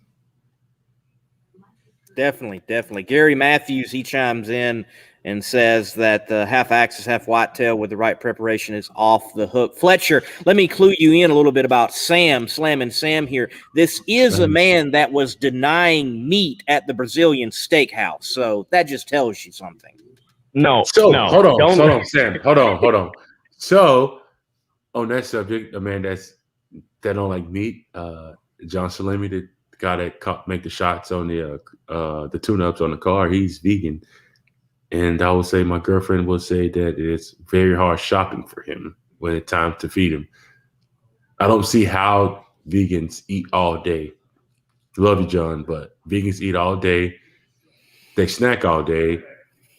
Definitely. Gary Matthews, he chimes in and says that the half axis, half whitetail with the right preparation is off the hook. Fletcher, let me clue you in a little bit about Slammin Sam here. This is a man that was denying meat at the Brazilian steakhouse. So that just tells you something.
No.
Hold on, Sam. Hold on. So on that subject, a man that don't like meat, John Salami, the guy that make the shots on the tune-ups on the car, he's vegan. And I would say my girlfriend will say that it's very hard shopping for him when it's time to feed him. I don't see how vegans eat all day. Love you, John, but vegans eat all day. They snack all day,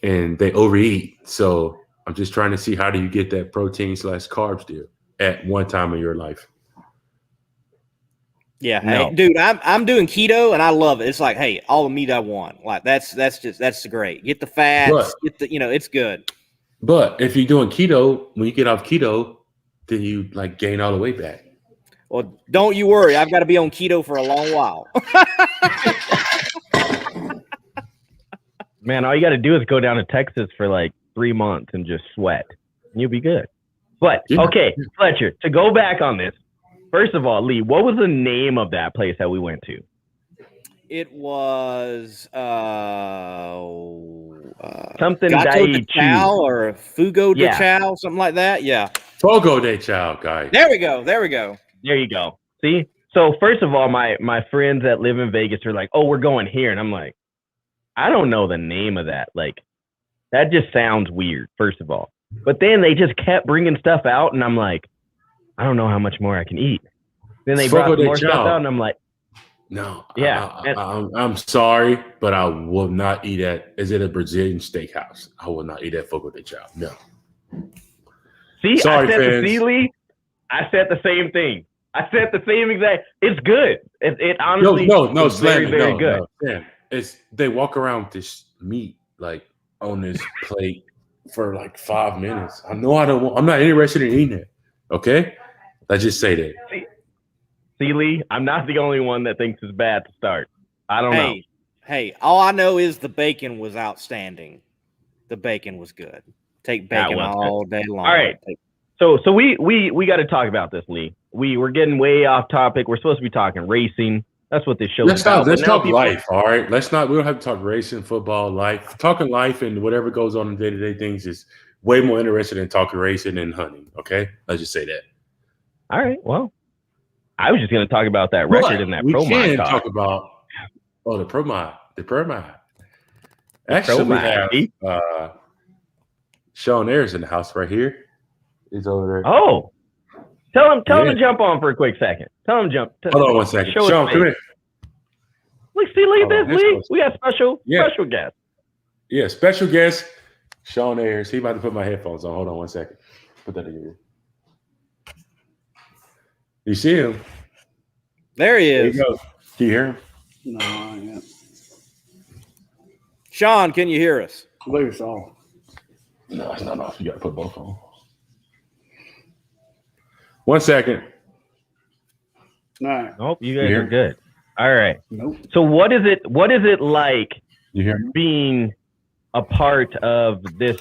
and they overeat. So I'm just trying to see, how do you get that protein/carbs deal at one time in your life?
Yeah,
No.
hey, dude, I'm doing keto and I love it. It's like, hey, all the meat I want. Like that's great. Get the fats, get the, it's good.
But if you're doing keto, when you get off keto, then you like gain all the weight back.
Well, don't you worry. I've got to be on keto for a long while.
Man, all you got to do is go down to Texas for like 3 months and just sweat. And you'll be good. But, okay, Fletcher, to go back on this, first of all, Lee, what was the name of that place that we went to?
It was
something
Gato de Chow or Fugo de Chow, something like that. Yeah.
Fogo de Chow, guy.
There we go.
There you go. See? So, first of all, my friends that live in Vegas are like, oh, we're going here. And I'm like, I don't know the name of that. Like, that just sounds weird, first of all. But then they just kept bringing stuff out, and I'm like, I don't know how much more I can eat. Then they brought more stuff out, and I'm like,
no.
Yeah.
I'm sorry, but I will not eat at, is it a Brazilian steakhouse? I will not eat at Fogo de Chao. No.
See,
sorry,
I said
fans.
The Lee, I said the same thing. I said the same exact. It's good. It honestly is very, very good.
No, they walk around with this meat like on this plate for like 5 minutes. I'm not interested in eating it. Okay, let's just say that.
See, Lee, I'm not the only one that thinks it's bad to start. I don't know.
Hey, all I know is the bacon was outstanding. The bacon was good. Take bacon all day long.
All right. So we got to talk about this, Lee. We're getting way off topic. We're supposed to be talking racing. That's what this show is about.
Let's talk life, all right? We don't have to talk racing, football, life. Talking life and whatever goes on in day-to-day things is way more interesting than talking racing and hunting, okay? Let's just say that.
All right, well, I was just going to talk about that record in that Pro Mod.
We can talk about, the Pro Mod. Actually, we have Sean Ayers in the house right here. He's over there.
Oh, tell him to jump on for a quick second. Tell him jump.
Hold on 1 second. Sean, come here.
Look at this, Lee. We got special guest.
Yeah, special guest, Sean Ayers. He about to put my headphones on. Hold on 1 second. Put that in here. You see him?
There he is.
There you go. Can you hear him?
No, I can't.
Sean, can you hear us?
I believe it's on.
No, it's not off. You got to put both on. 1 second.
All right.
Nope, you guys are good. All right.
Nope.
So what is it like
you hear me?
Being a part of this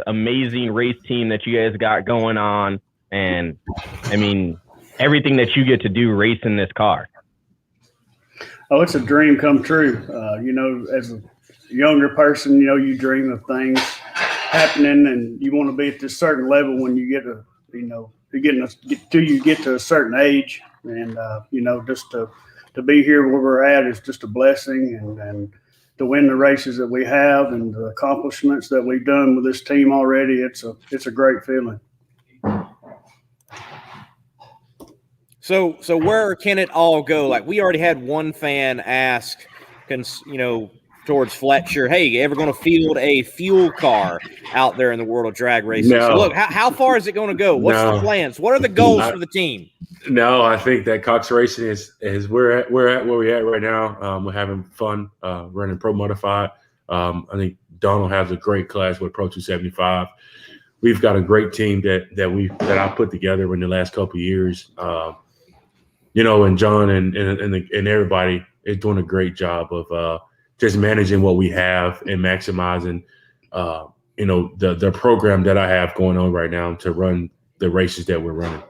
amazing race team that you guys got going on, and I mean everything that you get to do racing this car?
Oh, it's a dream come true. As a younger person, you dream of things happening, and you want to be at this certain level when you get to, you get to a certain age, and just to be here where we're at is just a blessing, and to win the races that we have and the accomplishments that we've done with this team already, it's a great feeling.
So where can it all go? Like, we already had one fan ask, towards Fletcher, hey, ever going to field a fuel car out there in the world of drag racing?
No.
So look, how far is it going to go? What's the plans? What are the goals for the team?
No, I think that Cox Racing is we're at where we're at right now. We're having fun running Pro Modified. I think Donald has a great class with Pro 275. We've got a great team that I put together in the last couple of years. And John and everybody is doing a great job of just managing what we have and maximizing, the program that I have going on right now to run the races that we're running.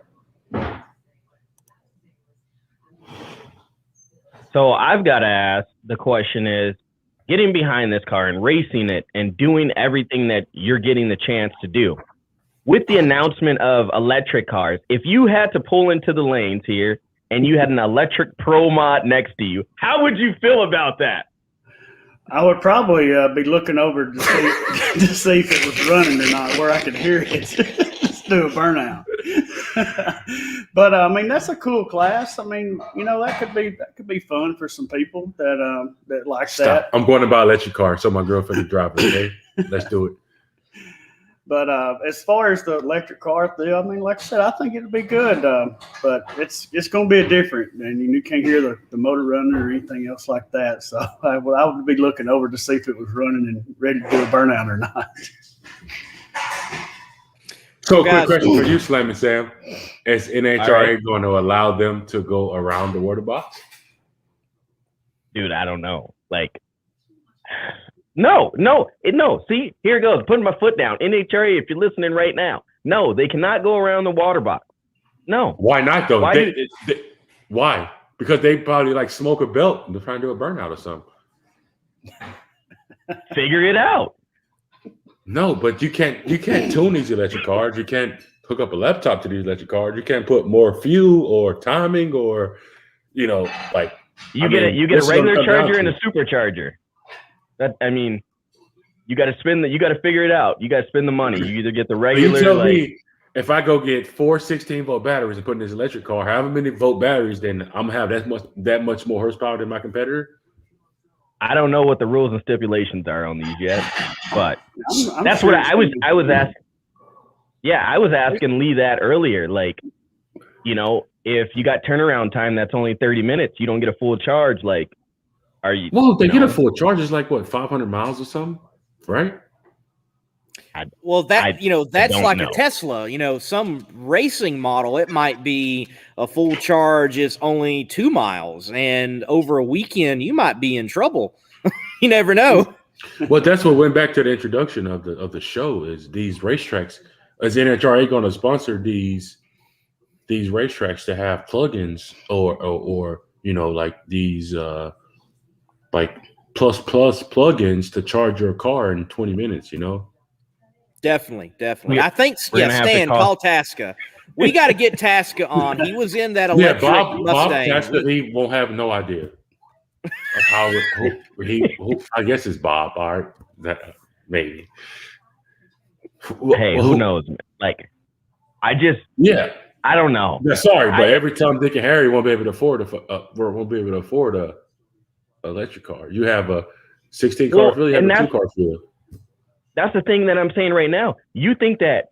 So I've got to ask, the question is, getting behind this car and racing it and doing everything that you're getting the chance to do. With the announcement of electric cars, if you had to pull into the lanes here and you had an electric Pro Mod next to you, how would you feel about that?
I would probably be looking over to see if it was running or not, where I could hear it. Just do a burnout. But I mean, that's a cool class. I mean, that could be fun for some people that like that.
I'm going to buy an electric car so my girlfriend can drive it. Okay, let's do it.
But as far as the electric car deal, I mean, like I said, I think it'd be good. But it's going to be different, and you can't hear the motor running or anything else like that. So I would be looking over to see if it was running and ready to do a burnout or not.
So, quick question for you, Slammin Sam: is NHRA going to allow them to go around the water box?
Dude, I don't know. Like. No. See, here it goes. Putting my foot down. NHRA, if you're listening right now, no, they cannot go around the water box. No.
Why not, though? Why? Because they probably like smoke a belt and they're trying to do a burnout or something.
Figure it out.
No, but you can't tune these electric cars. You can't hook up a laptop to these electric cars. You can't put more fuel or timing or, you get
a regular charger and a supercharger. You got to figure it out. You got to spend the money. You either get the regular.
You tell me, if I go get 4 16-volt batteries and put in this electric car, however many volt batteries, then I'm gonna have that much more horsepower than my competitor.
I don't know what the rules and stipulations are on these yet, but that's what I was asking. Yeah, I was asking Lee that earlier. Like, if you got turnaround time that's only 30 minutes, you don't get a full charge. Like.
Well, if they get a full charge, it's like 500 miles or something, right?
That's like a Tesla. Some racing model, it might be a full charge is only 2 miles, and over a weekend you might be in trouble. You never know.
Well, that's what went back to the introduction of the show. Is these racetracks? Is NHRA going to sponsor these racetracks to have plugins or like these like plus plugins to charge your car in 20 minutes,
Definitely. I think, Stan, call Tasca. We got to get Tasca on. He was in that electric Mustang.
Bob Tasca, he won't have no idea of how I guess it's Bob, all right? Maybe.
Hey, who knows? Like, I don't know.
Yeah, sorry, but every time Dick and Harry won't be able to afford a electric car. You have a 16 car field, you have a 2-car field.
That's the thing that I'm saying right now. You think that,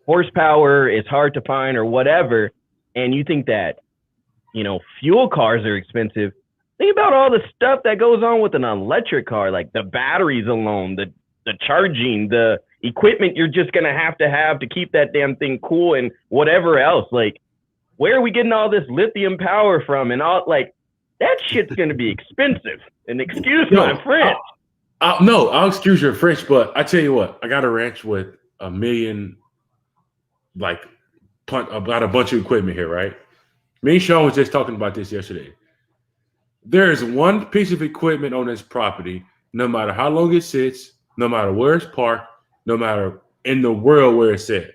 horsepower is hard to find or whatever, and you think that, fuel cars are expensive. Think about all the stuff that goes on with an electric car, like the batteries alone, the charging, the equipment you're just going to have to keep that damn thing cool and whatever else. Like, where are we getting all this lithium power from and all, like, that shit's going to be expensive. And excuse my French.
I'll excuse your French, but I tell you what, I got a ranch with $1 million, about a bunch of equipment here, right? Me and Sean was just talking about this yesterday. There is one piece of equipment on this property, no matter how long it sits, no matter where it's parked, no matter in the world where it's at.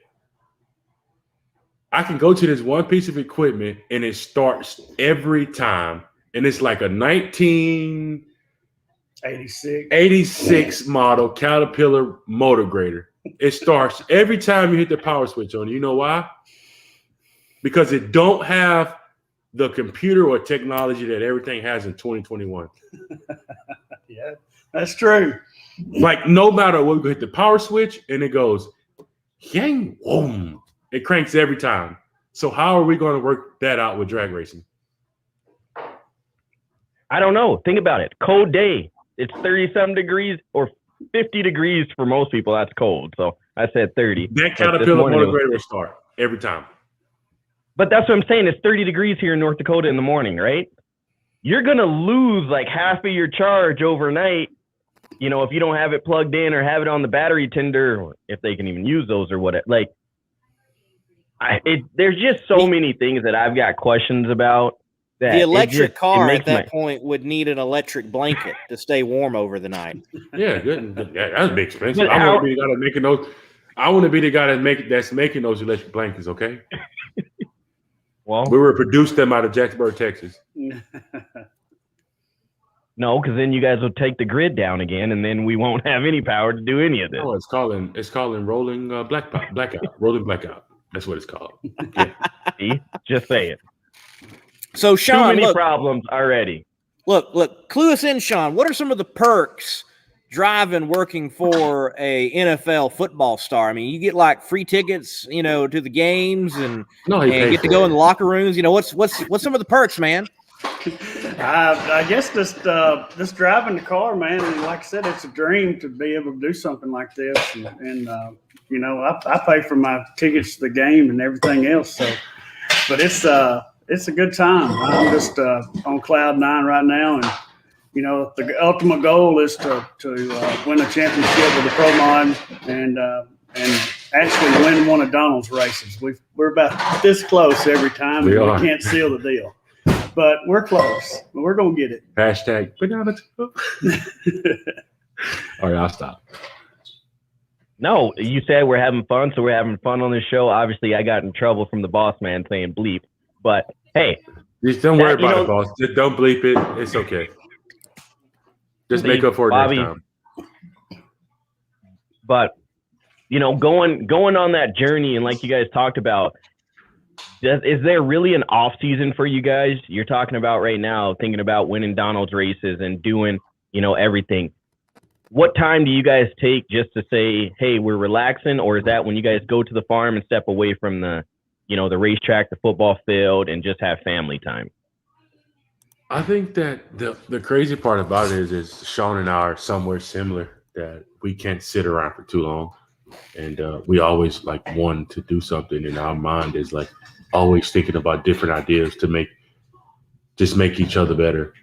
I can go to this one piece of equipment and it starts every time. And it's like a 1986 model Caterpillar motor grader. It starts every time you hit the power switch on. You know why? Because it don't have the computer or technology that everything has in 2021.
Yeah, that's true.
Like, no matter what, we hit the power switch and it goes, yang, boom. It cranks every time. So how are we going to work that out with drag racing?
I don't know. Think about it. Cold day. It's 30-some degrees or 50 degrees for most people. That's cold. So I said 30.
That Caterpillar motor grader will start every time.
But that's what I'm saying. It's 30 degrees here in North Dakota in the morning, right? You're going to lose like half of your charge overnight, if you don't have it plugged in or have it on the battery tender, or if they can even use those or whatever. Like, there's just so many things that I've got questions about.
The electric car at that point would need an electric blanket to stay warm over the night.
Yeah, good. Yeah, that'd be expensive. I want to be the guy that's making those. I want to be the guy that's making those electric blankets. Okay.
Well,
we were produced them out of Jacksonville, Texas.
No, because then you guys will take the grid down again, and then we won't have any power to do any of this.
Oh, it's calling rolling blackout. Rolling blackout. That's what it's called. Yeah.
See? Just say it.
So, Sean,
too many problems already.
Look, clue us in, Sean. What are some of the perks driving working for a NFL football star? I mean, you get like free tickets, to the games and get to go in the locker rooms. What's some of the perks, man?
I guess just driving the car, man. And like I said, it's a dream to be able to do something like this. And I pay for my tickets to the game and everything else. So, but it's a good time. I'm just on cloud nine right now, and the ultimate goal is to win a championship with the Pro Mod and actually win one of Donald's races. We're about this close every time. We can't seal the deal. But we're close. We're going to get it.
Hashtag banana. All right, I'll stop.
No, you said we're having fun, so we're having fun on this show. Obviously, I got in trouble from the boss man saying bleep. But, hey.
Just don't worry about it, boss. Just don't bleep it. It's okay. Just make up for it
Bobby,
next time.
But, going on that journey, and like you guys talked about, is there really an off season for you guys? You're talking about right now, thinking about winning Donald's races and doing, everything. What time do you guys take just to say, hey, we're relaxing? Or is that when you guys go to the farm and step away from the racetrack, the football field, and just have family time?
I think that the crazy part about it is Sean and I are somewhere similar, that we can't sit around for too long. And we always want to do something, and our mind is always thinking about different ideas to make each other better,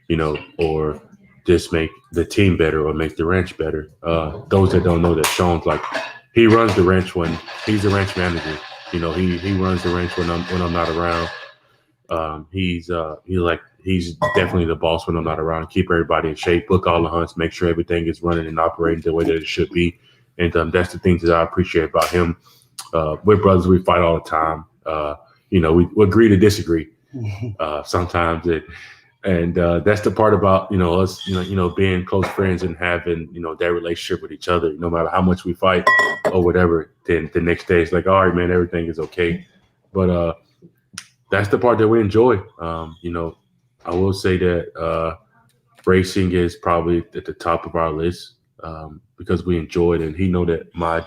or just make the team better or make the ranch better. Those that don't know that Sean's he runs the ranch when he's the ranch manager. He runs the ranch when I'm not around. He's definitely the boss when I'm not around. Keep everybody in shape, book all the hunts, make sure everything is running and operating the way that it should be. And that's the things that I appreciate about him. We're brothers. We fight all the time. We agree to disagree sometimes. That's the part about, us, being close friends and having, that relationship with each other. No matter how much we fight or whatever, then the next day it's all right, man, everything is okay. But that's the part that we enjoy. I will say that racing is probably at the top of our list. Because we enjoy it, and he know that my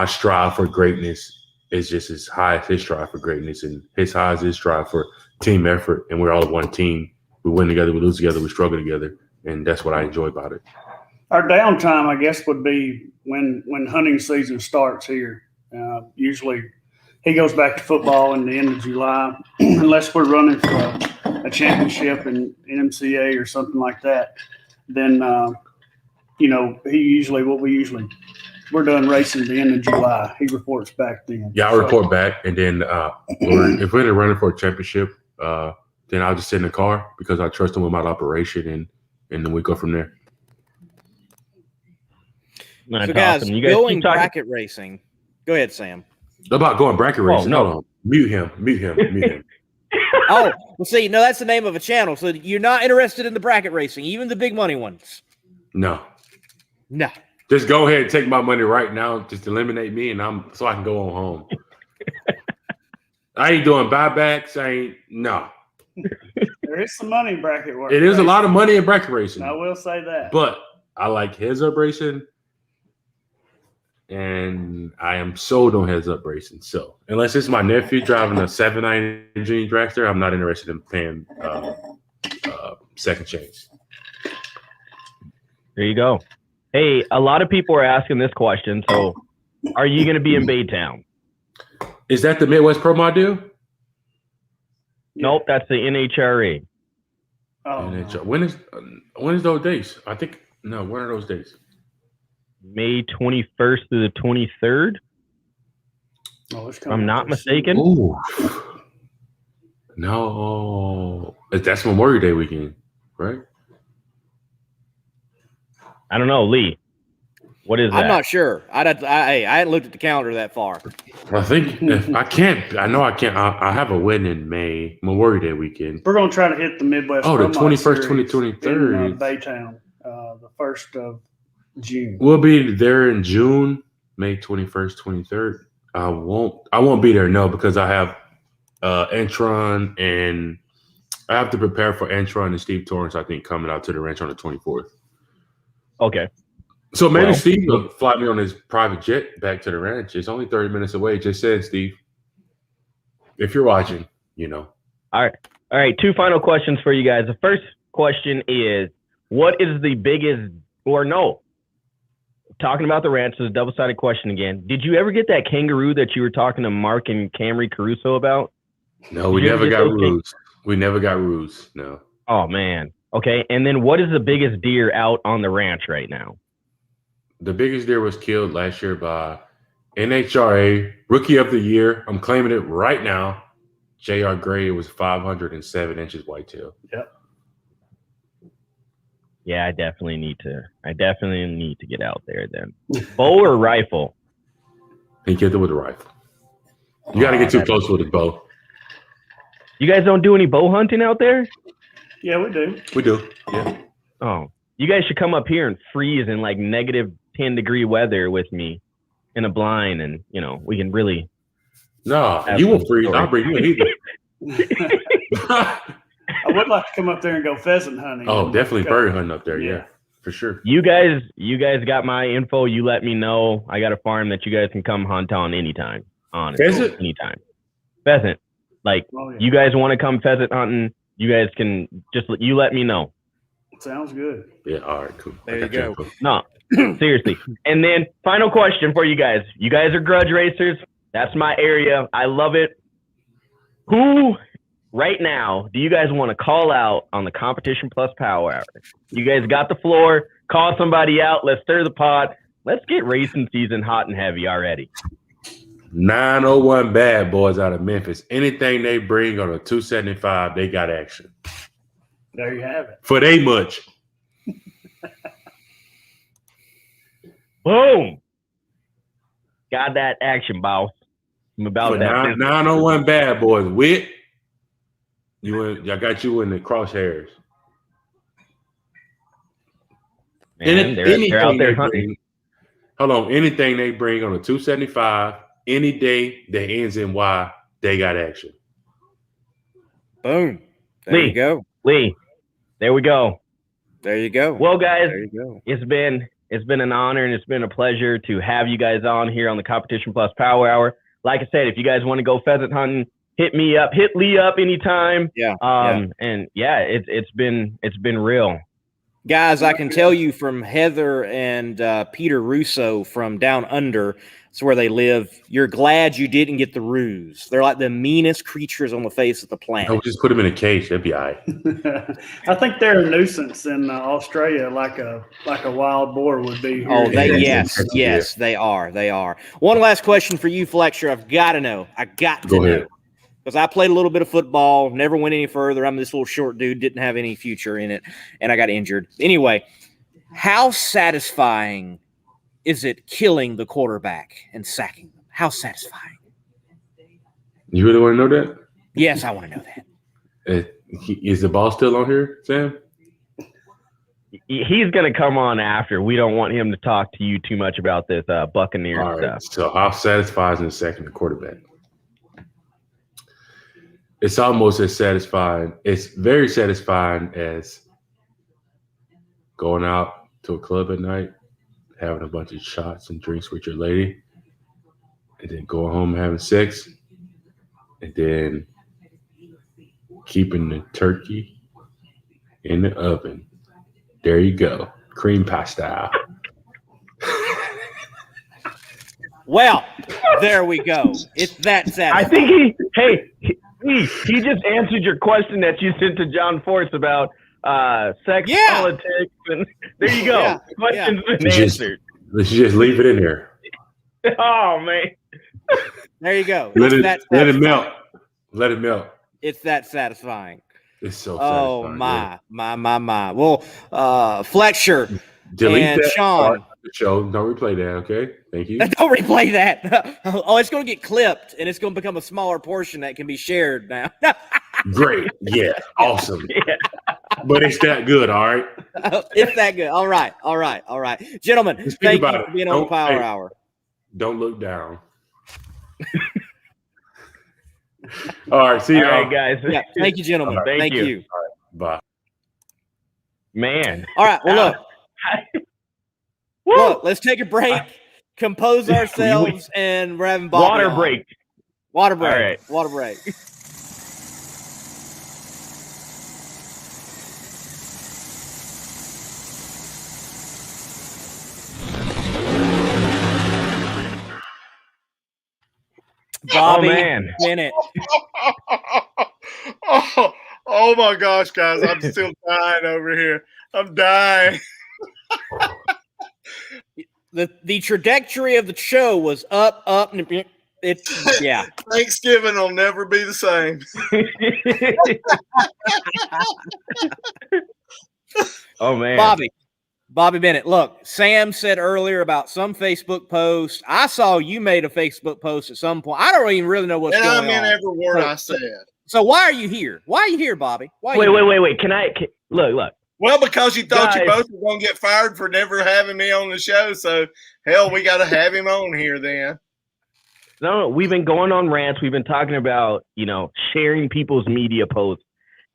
strive for greatness is just as high as his strive for greatness, and his high as his strive for team effort. And we're all one team. We win together, we lose together, we struggle together, and that's what I enjoy about it.
Our downtime, I guess, would be when hunting season starts here. Usually, he goes back to football in the end of July, unless we're running for a championship in NMCA or something like that. Then. We're doing racing at the end of July. He reports back then.
Yeah, I report back, and then if we're running for a championship, then I'll just sit in the car because I trust him with my operation, and then we go from there.
That's so, guys,
awesome.
Going bracket racing. Go ahead, Sam.
About going bracket racing.
No.
Hold on. Mute him.
Oh, well, see, no, that's the name of a channel. So you're not interested in the bracket racing, even the big money ones.
No.
Just
go ahead and take my money right now. Just eliminate me, so I can go on home. I ain't doing buybacks. No.
There is some money in bracket work.
It is a lot of money in bracket racing.
I will say that.
But I like heads up racing, and I am sold on heads up racing. So unless it's my nephew driving a 790 Junior Dragster, I'm not interested in paying second chance.
There you go. Hey, a lot of people are asking this question. So, are you going to be in Baytown?
Is that the Midwest Pro Mod deal?
Nope, that's the NHRA.
Oh.
NHRA. When is those days? I think when are those days?
May 21st through the 23rd. If I'm not mistaken.
Ooh. No, that's Memorial Day weekend, right?
I don't know, Lee. What is that?
I'm not sure. I hadn't looked at the calendar that far.
I think if I can't. I know I can't. I have a wedding in May, Memorial Day weekend.
We're going to try to hit the Midwest.
Oh, the
Pro Mod
21st,
Series
23rd.
in Baytown, the 1st of June.
We'll be there in June, May 21st, 23rd. I won't be there, no, because I have Antron, and I have to prepare for Antron and Steve Torrance, I think, coming out to the ranch on the 24th.
Okay.
So maybe Steve will fly me on his private jet back to the ranch. It's only 30 minutes away. Just said, Steve. If you're watching, you know.
All right. 2 final questions for you guys. The first question is, what is the biggest, or no, talking about the ranch, is a double-sided question again. Did you ever get that kangaroo that you were talking to Mark and Camry Caruso about?
No, we never got roos. We never got roos, no.
Oh, man. Okay, and then what is the biggest deer out on the ranch right now?
The biggest deer was killed last year by NHRA Rookie of the Year. I'm claiming it right now. J.R. Gray. It was 507 inches whitetail.
Yep.
Yeah, I definitely need to get out there then. Bow or rifle?
He killed it with a rifle. You got to get too close with a bow.
You guys don't do any bow hunting out there?
Yeah, we do.
We do. Yeah.
Oh, you guys should come up here and freeze in like negative 10-degree weather with me in a blind, and we can really.
No, you will freeze. I'll bring you in either.
I would like to come up there and go pheasant hunting.
Oh, definitely bird hunting up there. Yeah, for sure.
You guys got my info. You let me know. I got a farm that you guys can come hunt on anytime. Honestly,
pheasant?
Anytime. Pheasant. Like, You guys want to come pheasant hunting, you guys can you let me know.
Sounds good.
Yeah, all right, cool.
There you go.
No, seriously. And then final question for you guys. You guys are grudge racers. That's my area. I love it. Who right now do you guys want to call out on the Competition Plus Power Hour? You guys got the floor. Call somebody out. Let's stir the pot. Let's get racing season hot and heavy already.
901 Bad Boys out of Memphis. Anything they bring on a 275, they got action.
There you have it.
For they much.
Boom. Got that action, boss. I'm about
for
that.
901 Bad Boys. Wit. I got you in the crosshairs.
Man, they're out there hunting.
Hold on. Anything they bring on a 275, any day that ends in Y, they got action.
Boom. There you go.
Lee, there we go.
There you go.
Well, guys,
there you go.
It's been an honor and it's been a pleasure to have you guys on here on the Competition Plus Power Hour. Like I said, if you guys want to go pheasant hunting, hit me up, hit Lee up anytime.
Yeah.
And yeah, it's been real.
Guys, I can tell you from Heather and Peter Russo from Down Under, it's where they live, you're glad you didn't get the roos. They're like the meanest creatures on the face of the planet.
Oh, just put them in a cage. That'd be all right.
I think they're a nuisance in Australia, like a wild boar would be here.
Oh, yes, they are. They are. One last question for you, Fletcher. I've got to know. Go ahead. Because I played a little bit of football, never went any further. I'm this little short dude, didn't have any future in it, and I got injured. Anyway, how satisfying is it killing the quarterback and sacking them? How satisfying?
You really want to know that?
Yes, I want to know that.
Is the ball still on here, Sam?
He's going to come on after. We don't want him to talk to you too much about this Buccaneers stuff.
So how satisfying is the sacking the quarterback? It's almost as satisfying. It's very satisfying as going out to a club at night, having a bunch of shots and drinks with your lady, and then going home and having sex, and then keeping the turkey in the oven. There you go. Cream pie style.
Well, there we go. It's that satisfying.
I think he just answered your question that you sent to John Force about sex, politics, and there you go. Question's been answered.
Let's just leave it in there.
Oh, man.
There you go.
Let it melt. Let it melt.
It's that satisfying.
It's so satisfying.
Oh, my. Well, Fletcher and Sean,
show. Don't replay that, okay? Thank you.
Don't replay that. Oh, it's going to get clipped, and it's going to become a smaller portion that can be shared now.
Great. Yeah. Awesome. Yeah. But it's that good, all right?
It's that good. All right. Gentlemen, thank you for being on the Power Hour.
Don't look down. All right. See you.
All right, guys.
Yeah, thank you, gentlemen.
Right,
thank you.
All right. Bye.
Man.
All right. Well, look, let's take a break, compose ourselves, and we're having Bobby on.
break.
Water break.
All right.
Water break. Bobby Bennett.
Oh my gosh, guys. I'm still dying over here. I'm dying.
The trajectory of the show was up, and yeah.
Thanksgiving will never be the same.
Oh man.
Bobby Bennett, look, Sam said earlier about some Facebook post. I saw you made a Facebook post at some point. I don't even really know what's going on.
I mean every word I said.
So why are you here? Why are you here, Bobby?
Wait. Can look?
Well, because you thought you both were going to get fired for never having me on the show. So, hell, we got to have him on here then.
No, we've been going on rants. We've been talking about, sharing people's media posts.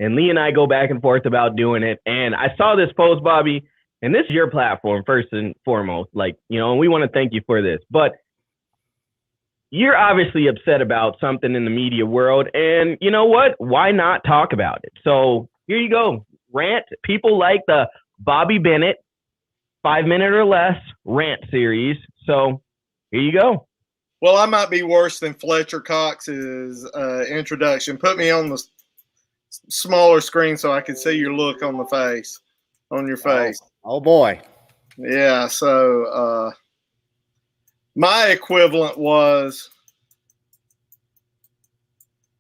And Lee and I go back and forth about doing it. And I saw this post, Bobby, and this is your platform first and foremost. And we want to thank you for this. But you're obviously upset about something in the media world. And you know what? Why not talk about it? So here you go. Rant. People like the Bobby Bennett 5-minute or less rant series. So here you go.
Well, I might be worse than Fletcher Cox's introduction. Put me on the smaller screen so I can see your look on the face, on your face.
Oh boy.
Yeah. So my equivalent was,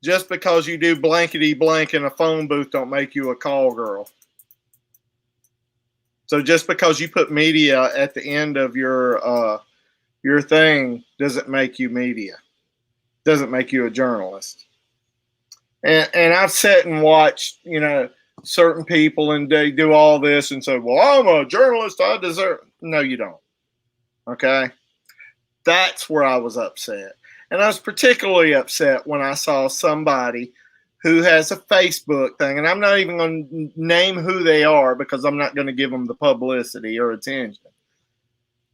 just because you do blankety blank in a phone booth don't make you a call girl. So just because you put media at the end of your thing doesn't make you media. Doesn't make you a journalist. And I've sat and watched, certain people and they do all this and say, well, I'm a journalist. I deserve. No, you don't. Okay. That's where I was upset. And I was particularly upset when I saw somebody who has a Facebook thing, and I'm not even going to name who they are because I'm not going to give them the publicity or attention.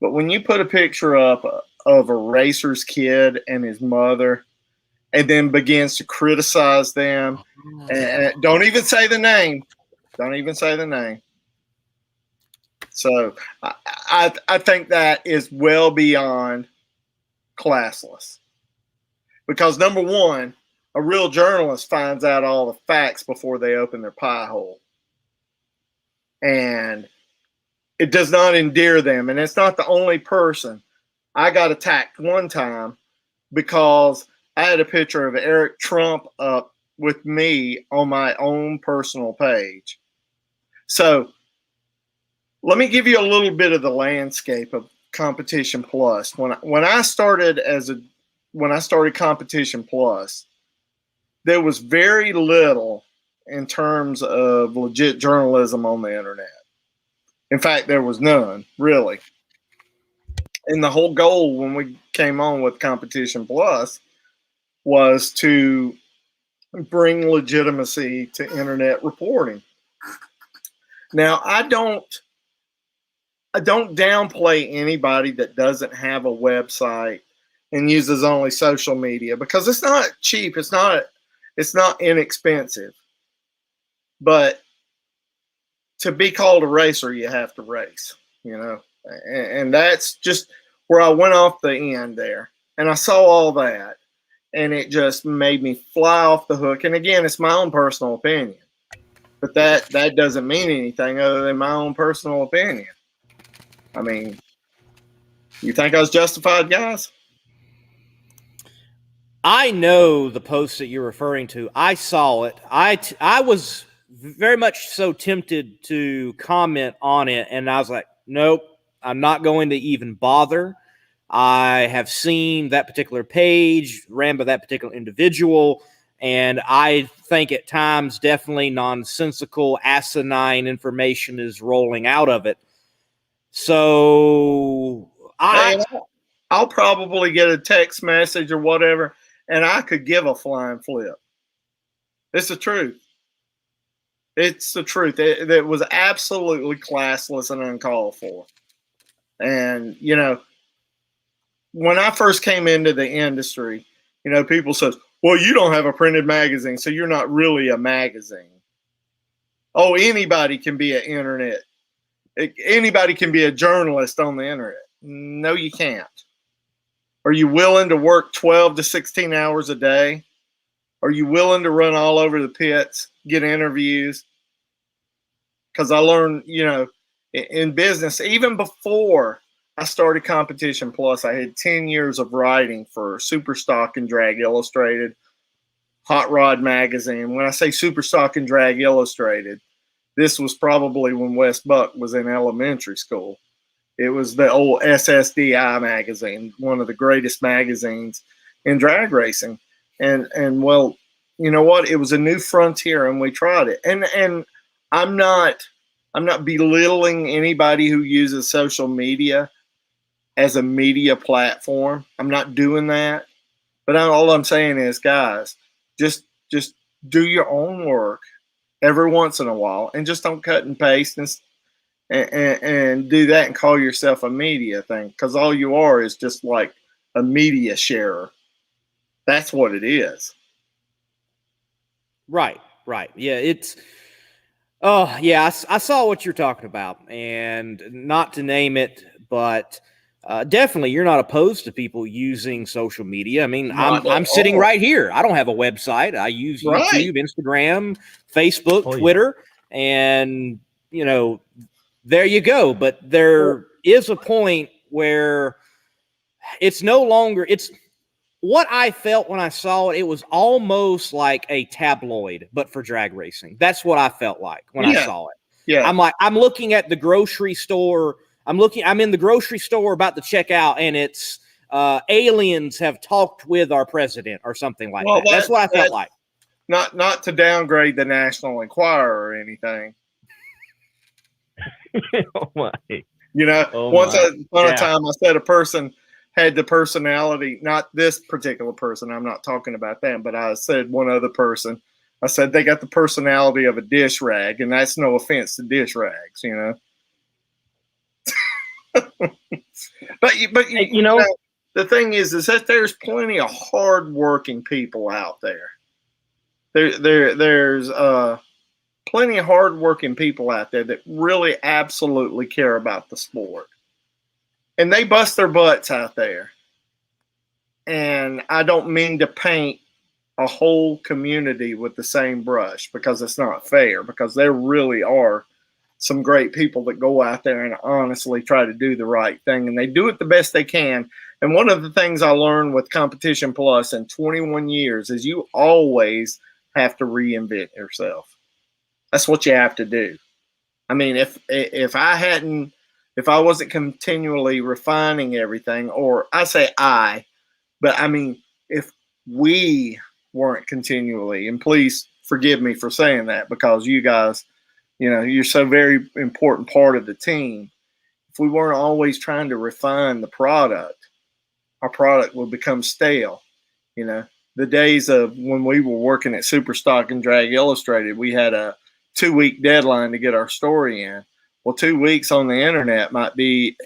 But when you put a picture up of a racer's kid and his mother and then begins to criticize them, and don't even say the name. Don't even say the name. So I think that is well beyond classless. Because number one, a real journalist finds out all the facts before they open their pie hole. And it does not endear them. And it's not the only person. I got attacked one time because I had a picture of Eric Trump up with me on my own personal page. So let me give you a little bit of the landscape of Competition Plus. When I started Competition Plus, there was very little in terms of legit journalism on the internet. In fact, there was none, really. And the whole goal when we came on with Competition Plus was to bring legitimacy to internet reporting. Now, I don't downplay anybody that doesn't have a website and uses only social media, because it's not cheap. It's not inexpensive. But to be called a racer, you have to race, and that's just where I went off the end there. And I saw all that, and it just made me fly off the hook. And again, it's my own personal opinion, but that doesn't mean anything other than my own personal opinion. I mean, you think I was justified, guys?
I know the post that you're referring to. I saw it. I was very much so tempted to comment on it, and I was like, nope, I'm not going to even bother. I have seen that particular page ran by that particular individual, and I think at times definitely nonsensical, asinine information is rolling out of it. So
I'll probably get a text message or whatever, and I could give a flying flip. It's the truth. It's the truth. It was absolutely classless and uncalled for. And, you know, when I first came into the industry, you know, people said, well, you don't have a printed magazine, so you're not really a magazine. Oh, anybody can be an internet. Anybody can be a journalist on the internet. No, you can't. Are you willing to work 12 to 16 hours a day? Are you willing to run all over the pits, get interviews? Because I learned, you know, in business, even before I started Competition Plus, I had 10 years of writing for Superstock and Drag Illustrated, Hot Rod Magazine. When I say Superstock and Drag Illustrated, this was probably when Wes Buck was in elementary school. It was the old SSDI magazine, one of the greatest magazines in drag racing. And well, you know what? It was a new frontier, and we tried it. And I'm not belittling anybody who uses social media as a media platform. I'm not doing that. But all I'm saying is, guys, just do your own work every once in a while, and just don't cut and paste and do that and call yourself a media thing, because all you are is just like a media sharer. That's what it is.
Right. Yeah, it's oh yeah, I saw what you're talking about, and not to name it, but definitely you're not opposed to people using social media. I mean, I'm sitting right here. I don't have a website. I use YouTube, Instagram, Facebook, Twitter, and you know, there you go. But there is a point where it's no longer, it's what I felt when I saw it. It was almost like a tabloid, but for drag racing. That's what I felt like when I saw it.
Yeah.
I'm looking at the grocery store. I'm in the grocery store about to check out, and it's aliens have talked with our president or something like that. That's what I felt like.
Not to downgrade the National Enquirer or anything.
Oh my.
You know, once upon a time, I said a person had the personality, not this particular person, I'm not talking about them, but I said one other person. I said they got the personality of a dish rag, and that's no offense to dish rags, you know. but you know, the thing is that there's plenty of hardworking people out there. There's plenty of hardworking people out there that really absolutely care about the sport. And they bust their butts out there. And I don't mean to paint a whole community with the same brush, because it's not fair, because there really are some great people that go out there and honestly try to do the right thing, and they do it the best they can. And one of the things I learned with Competition Plus in 21 years is you always have to reinvent yourself. That's what you have to do. I mean, if I wasn't continually refining everything, or I say but I mean, if we weren't continually, and please forgive me for saying that, because you guys, you know, you're so very important part of the team. If we weren't always trying to refine the product, our product would become stale. You know, the days of when we were working at Superstock and Drag Illustrated, we had a 2-week deadline to get our story in. Well, 2 weeks on the internet might be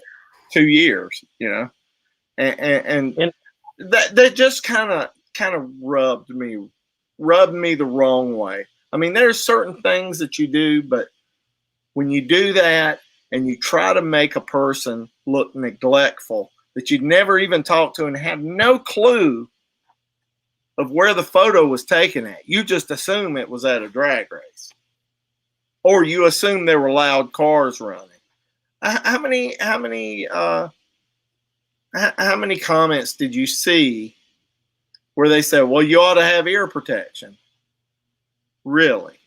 2 years, you know, and that just kind of rubbed me the wrong way. I mean, there's certain things that you do, but when you do that and you try to make a person look neglectful that you'd never even talked to and have no clue of where the photo was taken at, you just assume it was at a drag race, or you assume there were loud cars running. How many comments did you see where they said, well, you ought to have ear protection? Really?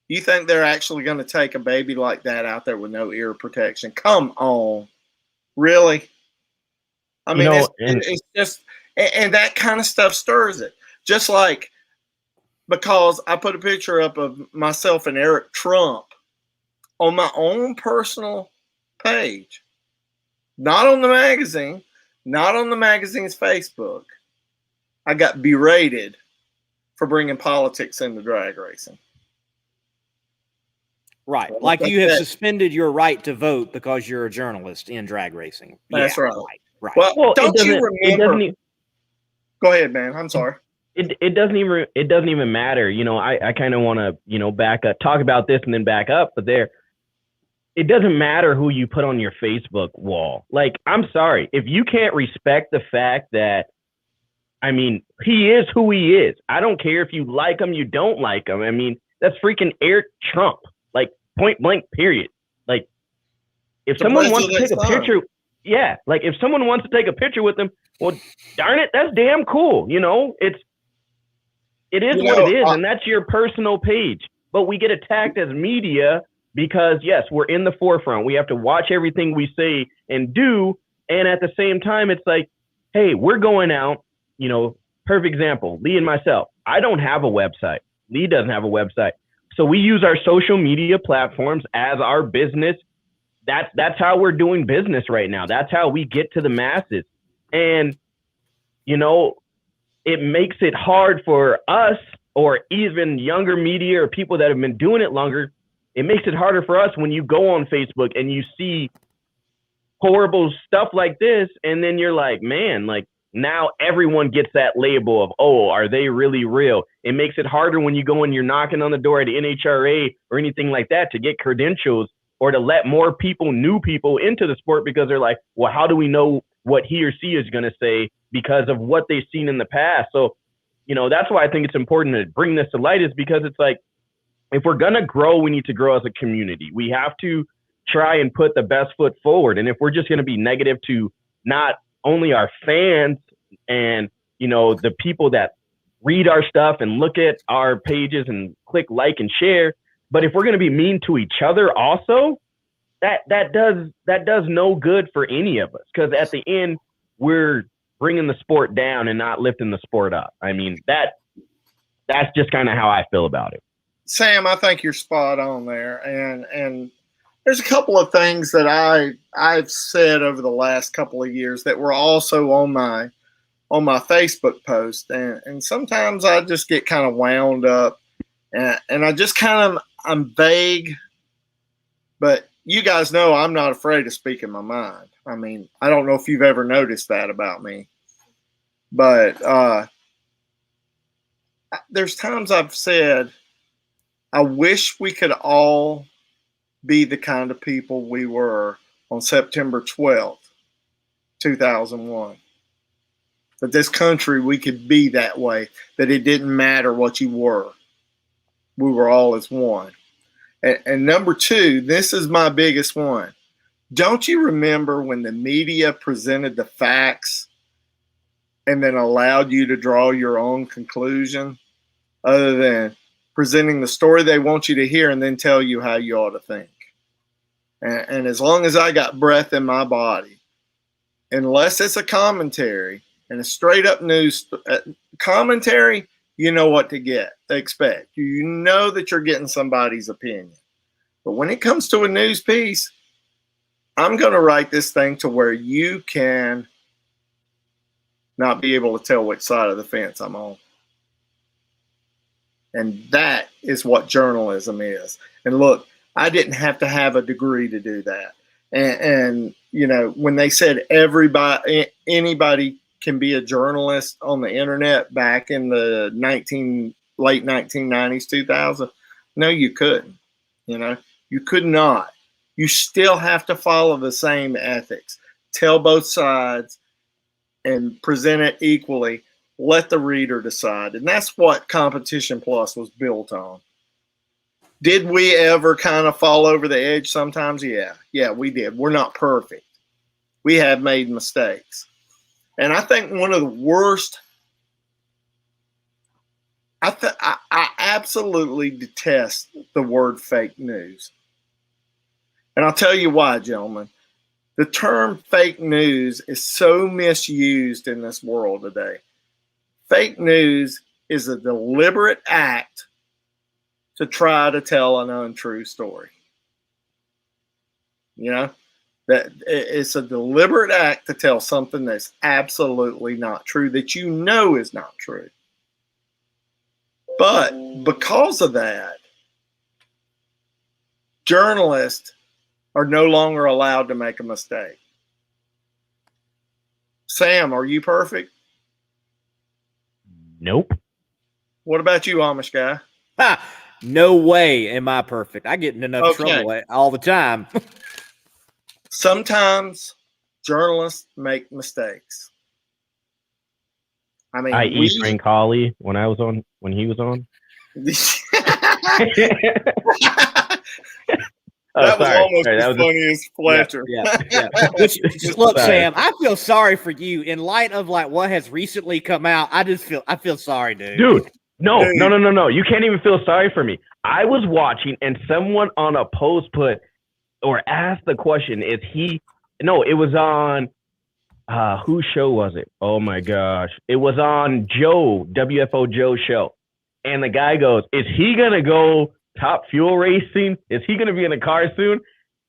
You think they're actually going to take a baby like that out there with no ear protection? Come on. Really? I mean, it's just, and that kind of stuff stirs it. Just like, because I put a picture up of myself and Eric Trump on my own personal page, not on the magazine, not on the magazine's Facebook. I got berated for bringing politics into drag racing.
Right. Like you have suspended your right to vote because you're a journalist in drag racing.
That's right.
Right.
Well, don't you remember? Go ahead, man. I'm sorry.
It doesn't even matter. You know, I kind of want to, you know, back up, talk about this and then back up, but it doesn't matter who you put on your Facebook wall. Like, I'm sorry, if you can't respect the fact that, I mean, he is who he is. I don't care if you like him, you don't like him. I mean, that's freaking Eric Trump. Like, point blank, period. Like, if someone wants to take a picture, like if someone wants to take a picture with him, well, darn it, that's damn cool. You know, it is what it is, and that's your personal page. But we get attacked as media because, yes, we're in the forefront. We have to watch everything we say and do. And at the same time, it's like, hey, we're going out, you know, perfect example, Lee and myself. I don't have a website. Lee doesn't have a website. So we use our social media platforms as our business. That's how we're doing business right now. That's how we get to the masses. And, you know, it makes it hard for us or even younger media or people that have been doing it longer. It makes it harder for us when you go on Facebook and you see horrible stuff like this. And then you're like, man, like, now everyone gets that label of, oh, are they really real? It makes it harder when you go and you're knocking on the door at the NHRA or anything like that to get credentials or to let more people, new people into the sport, because they're like, well, how do we know what he or she is going to say because of what they've seen in the past? So, you know, that's why I think it's important to bring this to light, is because it's like, if we're going to grow, we need to grow as a community. We have to try and put the best foot forward. And if we're just going to be negative to not only our fans and, you know, the people that read our stuff and look at our pages and click like and share, but if we're going to be mean to each other also, that does no good for any of us, because at the end we're bringing the sport down and not lifting the sport up. I mean, that's just kind of how I feel about it.
Sam, I think you're spot on there, and there's a couple of things that I've said over the last couple of years that were also on my Facebook post, and sometimes I just get kind of wound up, and I just I'm vague, but you guys know I'm not afraid of speaking my mind. I mean, I don't know if you've ever noticed that about me, but there's times I've said, I wish we could all be the kind of people we were on September 12th, 2001. That this country, we could be that way, that it didn't matter what you were. We were all as one. And number two, this is my biggest one. Don't you remember when the media presented the facts and then allowed you to draw your own conclusion, other than presenting the story they want you to hear and then tell you how you ought to think? And as long as I got breath in my body, unless it's a commentary and a straight up news commentary, you know what to expect. You know that you're getting somebody's opinion. But when it comes to a news piece, I'm going to write this thing to where you can not be able to tell which side of the fence I'm on. And that is what journalism is. And look, I didn't have to have a degree to do that. And you know, when they said anybody can be a journalist on the internet back in the late 1990s, 2000, no, you couldn't. You know, you could not. You still have to follow the same ethics. Tell both sides and present it equally. Let the reader decide. And that's what Competition Plus was built on. Did we ever kind of fall over the edge sometimes? Yeah, we did. We're not perfect. We have made mistakes. And I think one of the worst I absolutely detest the word fake news. And I'll tell you why, gentlemen. The term fake news is so misused in this world today. Fake news is a deliberate act to try to tell an untrue story. You know, that it's a deliberate act to tell something that's absolutely not true, that you know is not true. But because of that, journalists are no longer allowed to make a mistake. Sam, are you perfect?
Nope.
What about you, Amish guy?
Ha! No way am I perfect. I get in enough trouble all the time.
Sometimes journalists make mistakes. I mean,
i.e. Frank Hawley when he was on.
That was almost as funny as Fletcher.
Yeah. Look, Sam, I feel sorry for you in light of like what has recently come out. I feel sorry, dude.
Dude, no. You can't even feel sorry for me. I was watching and someone on a post put or asked the question, it was on whose show was it? Oh my gosh. It was on WFO Joe's show. And the guy goes, is he gonna go Top Fuel racing? Is he going to be in a car soon?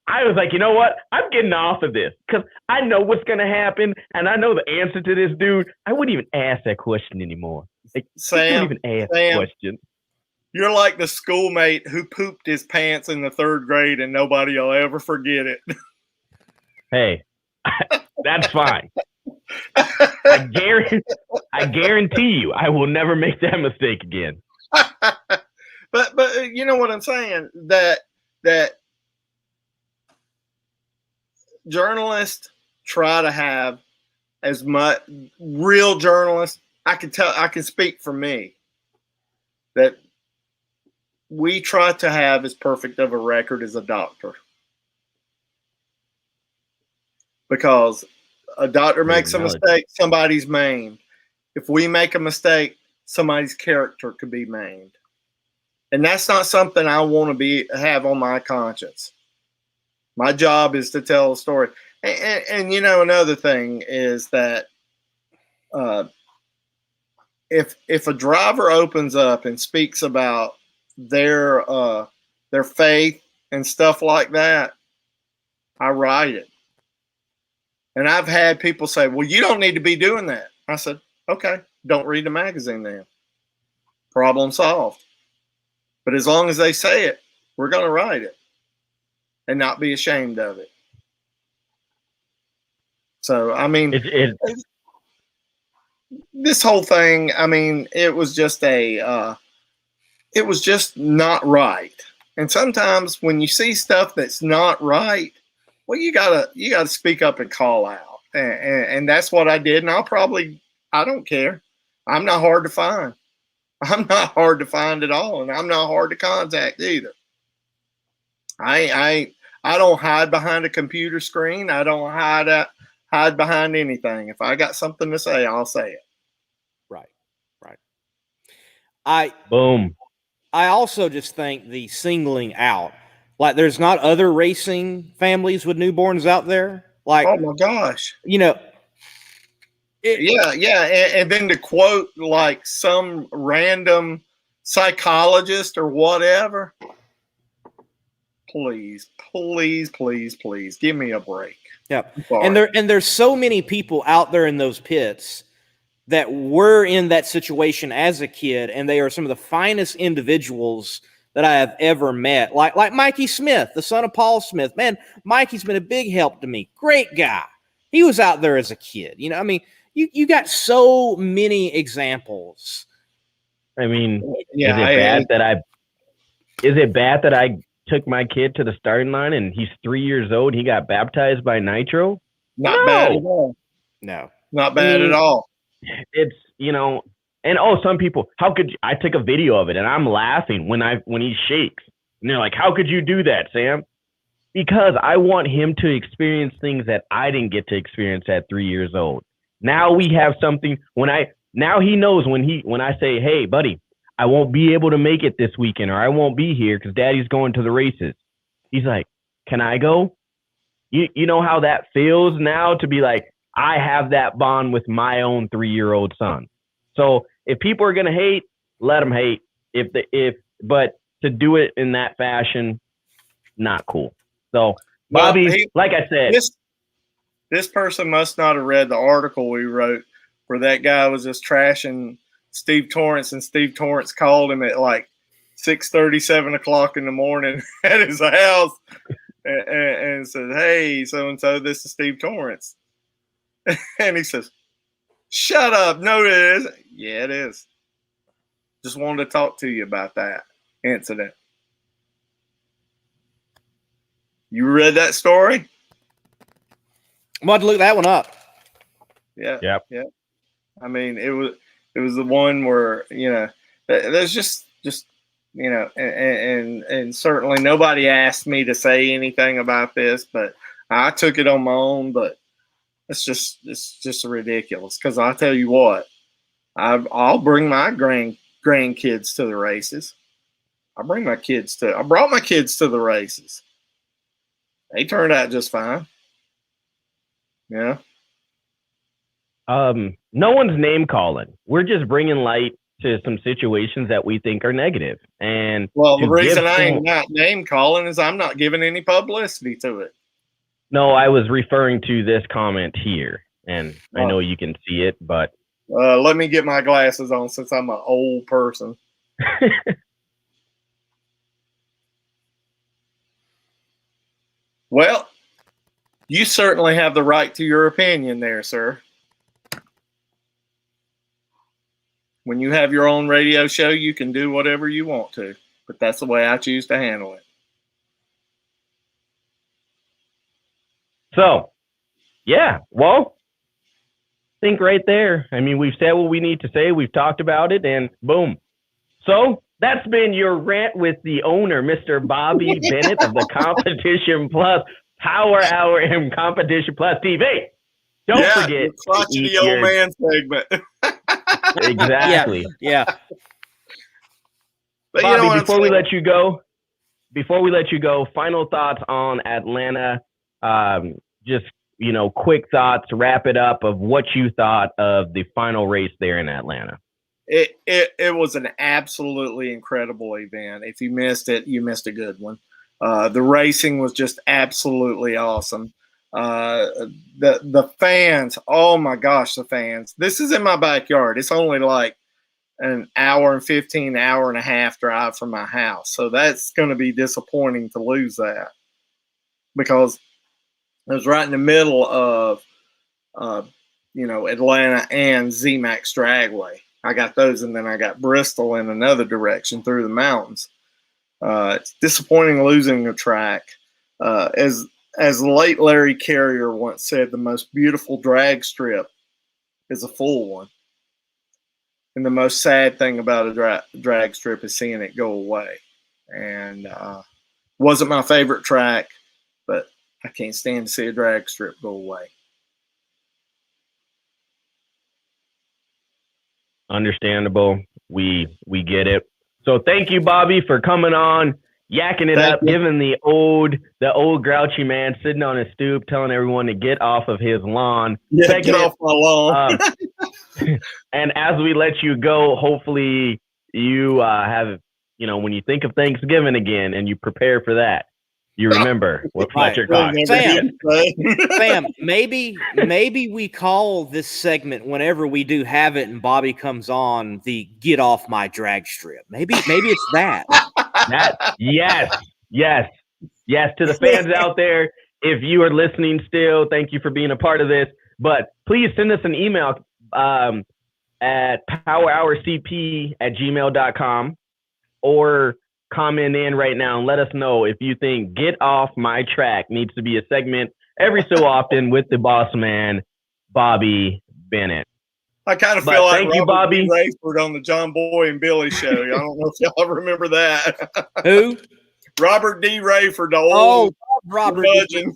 I was like, you know what? I'm getting off of this because I know what's going to happen and I know the answer to this dude. I wouldn't even ask that question anymore. Like,
Sam,
even ask the question.
You're like the schoolmate who pooped his pants in the 3rd grade and nobody will ever forget it.
Hey, that's fine. I guarantee you I will never make that mistake again.
But you know what I'm saying? That journalists try to have as much real journalists. I can speak for me that we try to have as perfect of a record as a doctor. Because a doctor makes a mistake, somebody's maimed. If we make a mistake, somebody's character could be maimed. And that's not something I want to have on my conscience. My job is to tell a story. And you know, another thing is that if a driver opens up and speaks about their faith and stuff like that, I write it. And I've had people say, well, you don't need to be doing that. I said, okay, don't read the magazine then. Problem solved. But as long as they say it, we're going to write it and not be ashamed of it. So, I mean, this whole thing, I mean, it was just not right. And sometimes when you see stuff that's not right, well, you gotta speak up and call out. And that's what I did. And I don't care. I'm not hard to find. I'm not hard to find at all, and I'm not hard to contact either. I don't hide behind a computer screen. I don't hide behind anything. If I got something to say, I'll say it.
Right. I also just think the singling out, like there's not other racing families with newborns out there. Like,
oh my gosh,
you know.
And then to quote like some random psychologist or whatever, please, give me a break.
Yeah, and there's so many people out there in those pits that were in that situation as a kid, and they are some of the finest individuals that I have ever met. Like Mikey Smith, the son of Paul Smith. Man, Mikey's been a big help to me. Great guy. He was out there as a kid. You know, I mean. You got so many examples.
I mean, is it bad that I took my kid to the starting line and he's 3 years old? He got baptized by Nitro?
Not bad at all.
No,
not bad at all.
It's, you know, and some people, how could you, I took a video of it and I'm laughing when he shakes. And they're like, how could you do that, Sam? Because I want him to experience things that I didn't get to experience at 3 years old. Now we have something now he knows when I say, hey, buddy, I won't be able to make it this weekend, or I won't be here because Daddy's going to the races. He's like, can I go? You know how that feels now to be like, I have that bond with my own 3-year-old son. So if people are going to hate, let them hate. But to do it in that fashion, not cool. So Bobby, like I said,
this person must not have read the article we wrote where that guy was just trashing Steve Torrance, and Steve Torrance called him at like 6:30, 7 o'clock in the morning at his house and said, hey, so-and-so, this is Steve Torrance. And he says, shut up. No, it isn't. Yeah, it is. Just wanted to talk to you about that incident. You read that story?
I'm about to look that one up.
Yeah.
Yep.
Yeah. I mean, it was the one where, there's just and certainly nobody asked me to say anything about this, but I took it on my own. But it's just ridiculous, because I'll tell you what, I'll bring my grandkids to the races. I brought my kids to the races. They turned out just fine. Yeah.
No one's name calling. We're just bringing light to some situations that we think are negative. And
the reason I ain't not name calling is I'm not giving any publicity to it.
No, I was referring to this comment here, and I know you can see it, but
let me get my glasses on since I'm an old person. Well, you certainly have the right to your opinion there, sir. When you have your own radio show, you can do whatever you want to, but that's the way I choose to handle it.
So, yeah, well, I think right there. I mean, we've said what we need to say. We've talked about it, and boom. So that's been your rant with the owner, Mr. Bobby Bennett of the Competition Plus Power Hour and Competition Plus TV. Don't forget
to eat the old man segment.
Exactly.
Yeah.
But
Bobby, before we let you go, final thoughts on Atlanta. Just, quick thoughts, wrap it up of what you thought of the final race there in Atlanta.
It was an absolutely incredible event. If you missed it, you missed a good one. The racing was just absolutely awesome. The fans, oh my gosh, the fans. This is in my backyard. It's only like an hour and 15, hour and a half drive from my house. So that's going to be disappointing to lose that, because it was right in the middle of, Atlanta and ZMAX Dragway. I got those, and then I got Bristol in another direction through the mountains. It's disappointing losing a track. As the late Larry Carrier once said, the most beautiful drag strip is a full one. And the most sad thing about a drag strip is seeing it go away. And wasn't my favorite track, but I can't stand to see a drag strip go away.
Understandable. We get it. So thank you, Bobby, for coming on, yakking it up, giving the old grouchy man sitting on his stoop, telling everyone to get off of his lawn.
Yeah, get off my lawn.
And as we let you go, hopefully you have, when you think of Thanksgiving again and you prepare for that, you remember what Fletcher Cox
said. Sam, maybe we call this segment whenever we do have it and Bobby comes on the "Get Off My Drag Strip." Maybe it's that.
Yes. To the fans out there, if you are listening still, thank you for being a part of this. But please send us an email at powerhourcp@gmail.com or comment in right now and let us know if you think "Get Off My Track" needs to be a segment every so often with the boss man, Bobby Bennett.
I kind of feel like Robert D. Rayford on the John Boy and Billy show. I don't know if y'all remember that.
Who?
Robert D. Rayford, the old
Robert D.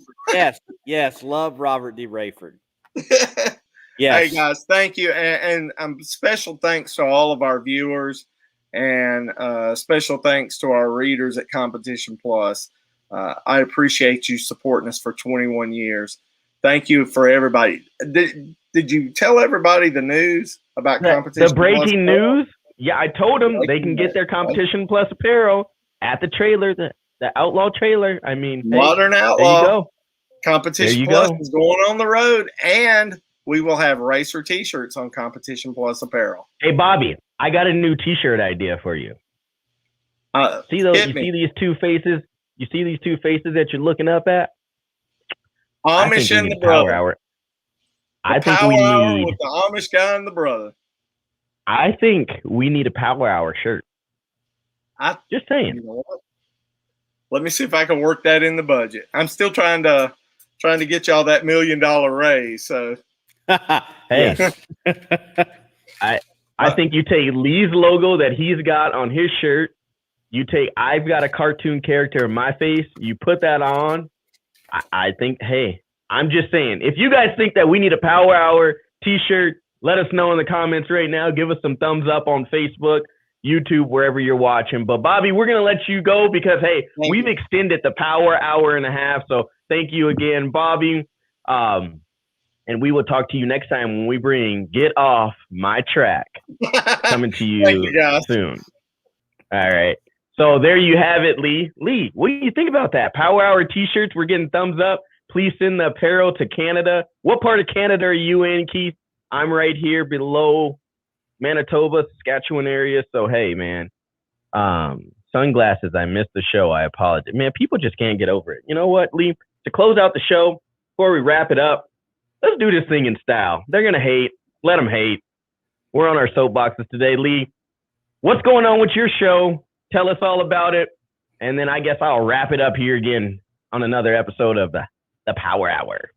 Yes, love Robert D. Rayford. Yes.
Hey guys, thank you, and special thanks to all of our viewers. And special thanks to our readers at Competition Plus. I appreciate you supporting us for 21 years. Thank you for everybody. Did you tell everybody the news about Competition
The breaking news? Yeah, I told them they can get their Competition Plus apparel at the trailer, the Outlaw trailer. I mean,
Modern Outlaw.
There you go.
Competition Plus is going on the road, and we will have racer T-shirts on Competition Plus apparel.
Hey, Bobby, I got a new T-shirt idea for you. See those? You see these two faces? You see these two faces that you're looking up at?
Amish and the brother.
Hour. I think we need
with the Amish guy and the brother.
I think we need a Power Hour shirt. Just saying.
You know what? Let me see if I can work that in the budget. I'm still trying to get y'all that $1 million raise. So,
hey, I think you take Lee's logo that he's got on his shirt. You take I've got a cartoon character in my face. You put that on. I think. Hey, I'm just saying. If you guys think that we need a Power Hour T-shirt, let us know in the comments right now. Give us some thumbs up on Facebook, YouTube, wherever you're watching. But Bobby, we're gonna let you go because we've extended the Power Hour and a half. So thank you again, Bobby. And we will talk to you next time when we bring Get Off My Track coming to you soon. All right. So there you have it, Lee. Lee, what do you think about that? Power Hour T-shirts, we're getting thumbs up. Please send the apparel to Canada. What part of Canada are you in, Keith? I'm right here below Manitoba, Saskatchewan area. So, hey, man, sunglasses, I missed the show. I apologize. Man, people just can't get over it. You know what, Lee? To close out the show, before we wrap it up, let's do this thing in style. They're going to hate. Let them hate. We're on our soapboxes today. Lee, what's going on with your show? Tell us all about it. And then I guess I'll wrap it up here again on another episode of the Power Hour.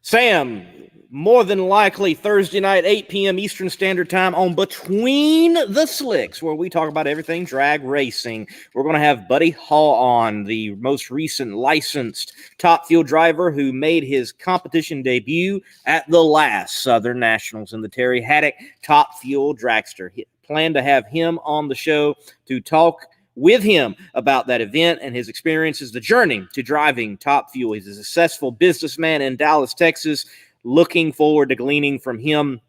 Sam, more than likely Thursday night, 8 p.m. Eastern Standard Time on Between the Slicks, where we talk about everything drag racing. We're going to have Buddy Hall on, the most recent licensed Top Fuel driver who made his competition debut at the last Southern Nationals in the Terry Haddock Top Fuel Dragster. Plan to have him on the show to talk with him about that event and his experiences, the journey to driving Top Fuel. He's a successful businessman in Dallas, Texas. Looking forward to gleaning from him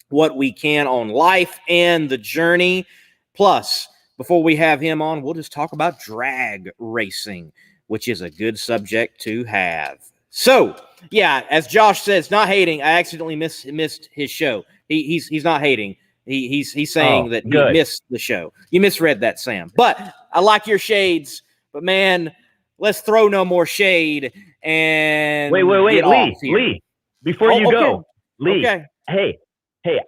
what we can on life and the journey. Plus, before we have him on, we'll just talk about drag racing, which is a good subject to have. So, yeah, as Josh says, not hating. I accidentally missed his show. He's not hating. He's saying that you missed the show. You misread that, Sam. But I like your shades. But, man, let's throw no more shade. And
wait, Lee. Before you go, Lee, hey,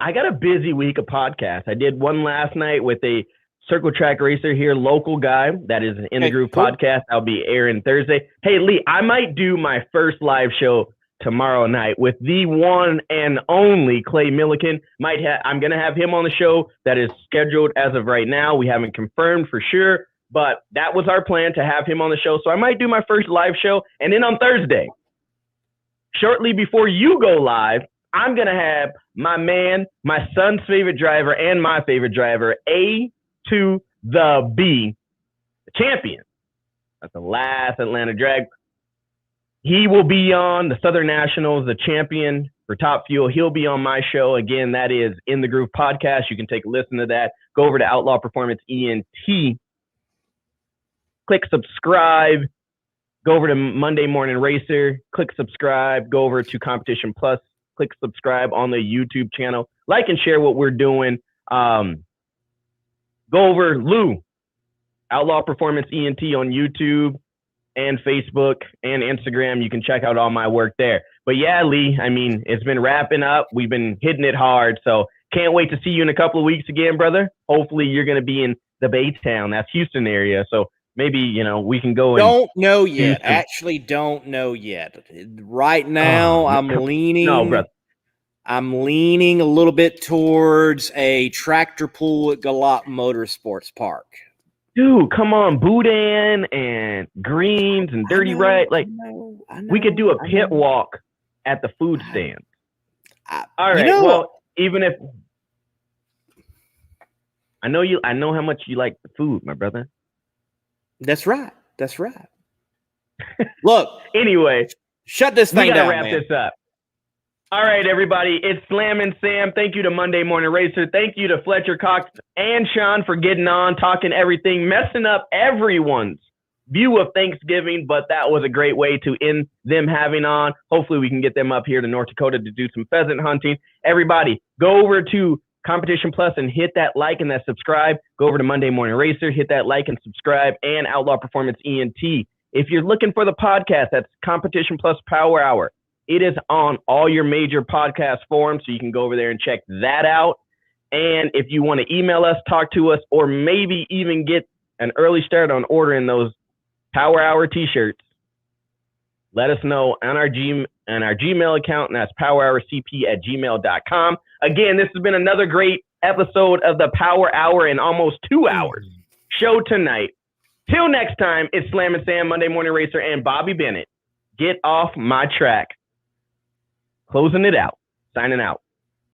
I got a busy week of podcasts. I did one last night with a circle track racer here, local guy that is in the Groove podcast. I'll be airing Thursday. Hey, Lee, I might do my first live show tomorrow night with the one and only Clay Milliken. I'm going to have him on the show. That is scheduled as of right now. We haven't confirmed for sure, but that was our plan to have him on the show. So I might do my first live show. And then on Thursday, shortly before you go live, I'm going to have my man, my son's favorite driver and my favorite driver, A to the B, the champion. That's the last Atlanta drag. He will be on the Southern Nationals, the champion for Top Fuel. He'll be on my show. Again, that is In the Groove podcast. You can take a listen to that. Go over to Outlaw Performance ENT. Click subscribe. Go over to Monday Morning Racer. Click subscribe. Go over to Competition Plus. Click subscribe on the YouTube channel. Like and share what we're doing. Go over Lou, Outlaw Performance ENT on YouTube and Facebook and Instagram. You can check out all my work there. But yeah, Lee, I mean, it's been wrapping up. We've been hitting it hard. So can't wait to see you in a couple of weeks again, brother. Hopefully you're going to be in the Baytown, that's Houston area. So maybe, we can go.
Don't know yet. Actually, don't know yet. Right now, I'm leaning a little bit towards a tractor pull at Galop Motorsports Park.
Dude, come on, Boudin and Greens and Dirty Right. Like, we could do a pit walk at the food stand. All right. Well, even if I know how much you like the food, my brother.
That's right. Look.
Anyway,
shut this thing down,
wrap this up. All right, everybody. It's Slammin Sam. Thank you to Monday Morning Racer. Thank you to Fletcher Cox and Sean for getting on, talking everything, messing up everyone's view of Thanksgiving, but that was a great way to end them having on. Hopefully we can get them up here to North Dakota to do some pheasant hunting. Everybody, go over to Competition Plus and hit that like and that subscribe. Go over to Monday Morning Racer, hit that like and subscribe, and Outlaw Performance ENT. If you're looking for the podcast, that's Competition Plus Power Hour. It is on all your major podcast forums, so you can go over there and check that out. And if you want to email us, talk to us, or maybe even get an early start on ordering those Power Hour t-shirts, let us know on our Gmail account, and that's powerhourcp@gmail.com. Again, this has been another great episode of the Power Hour in almost 2 hours show tonight. Till next time, it's Slammin Sam, Monday Morning Racer, and Bobby Bennett. Get off my track. Closing it out. Signing out.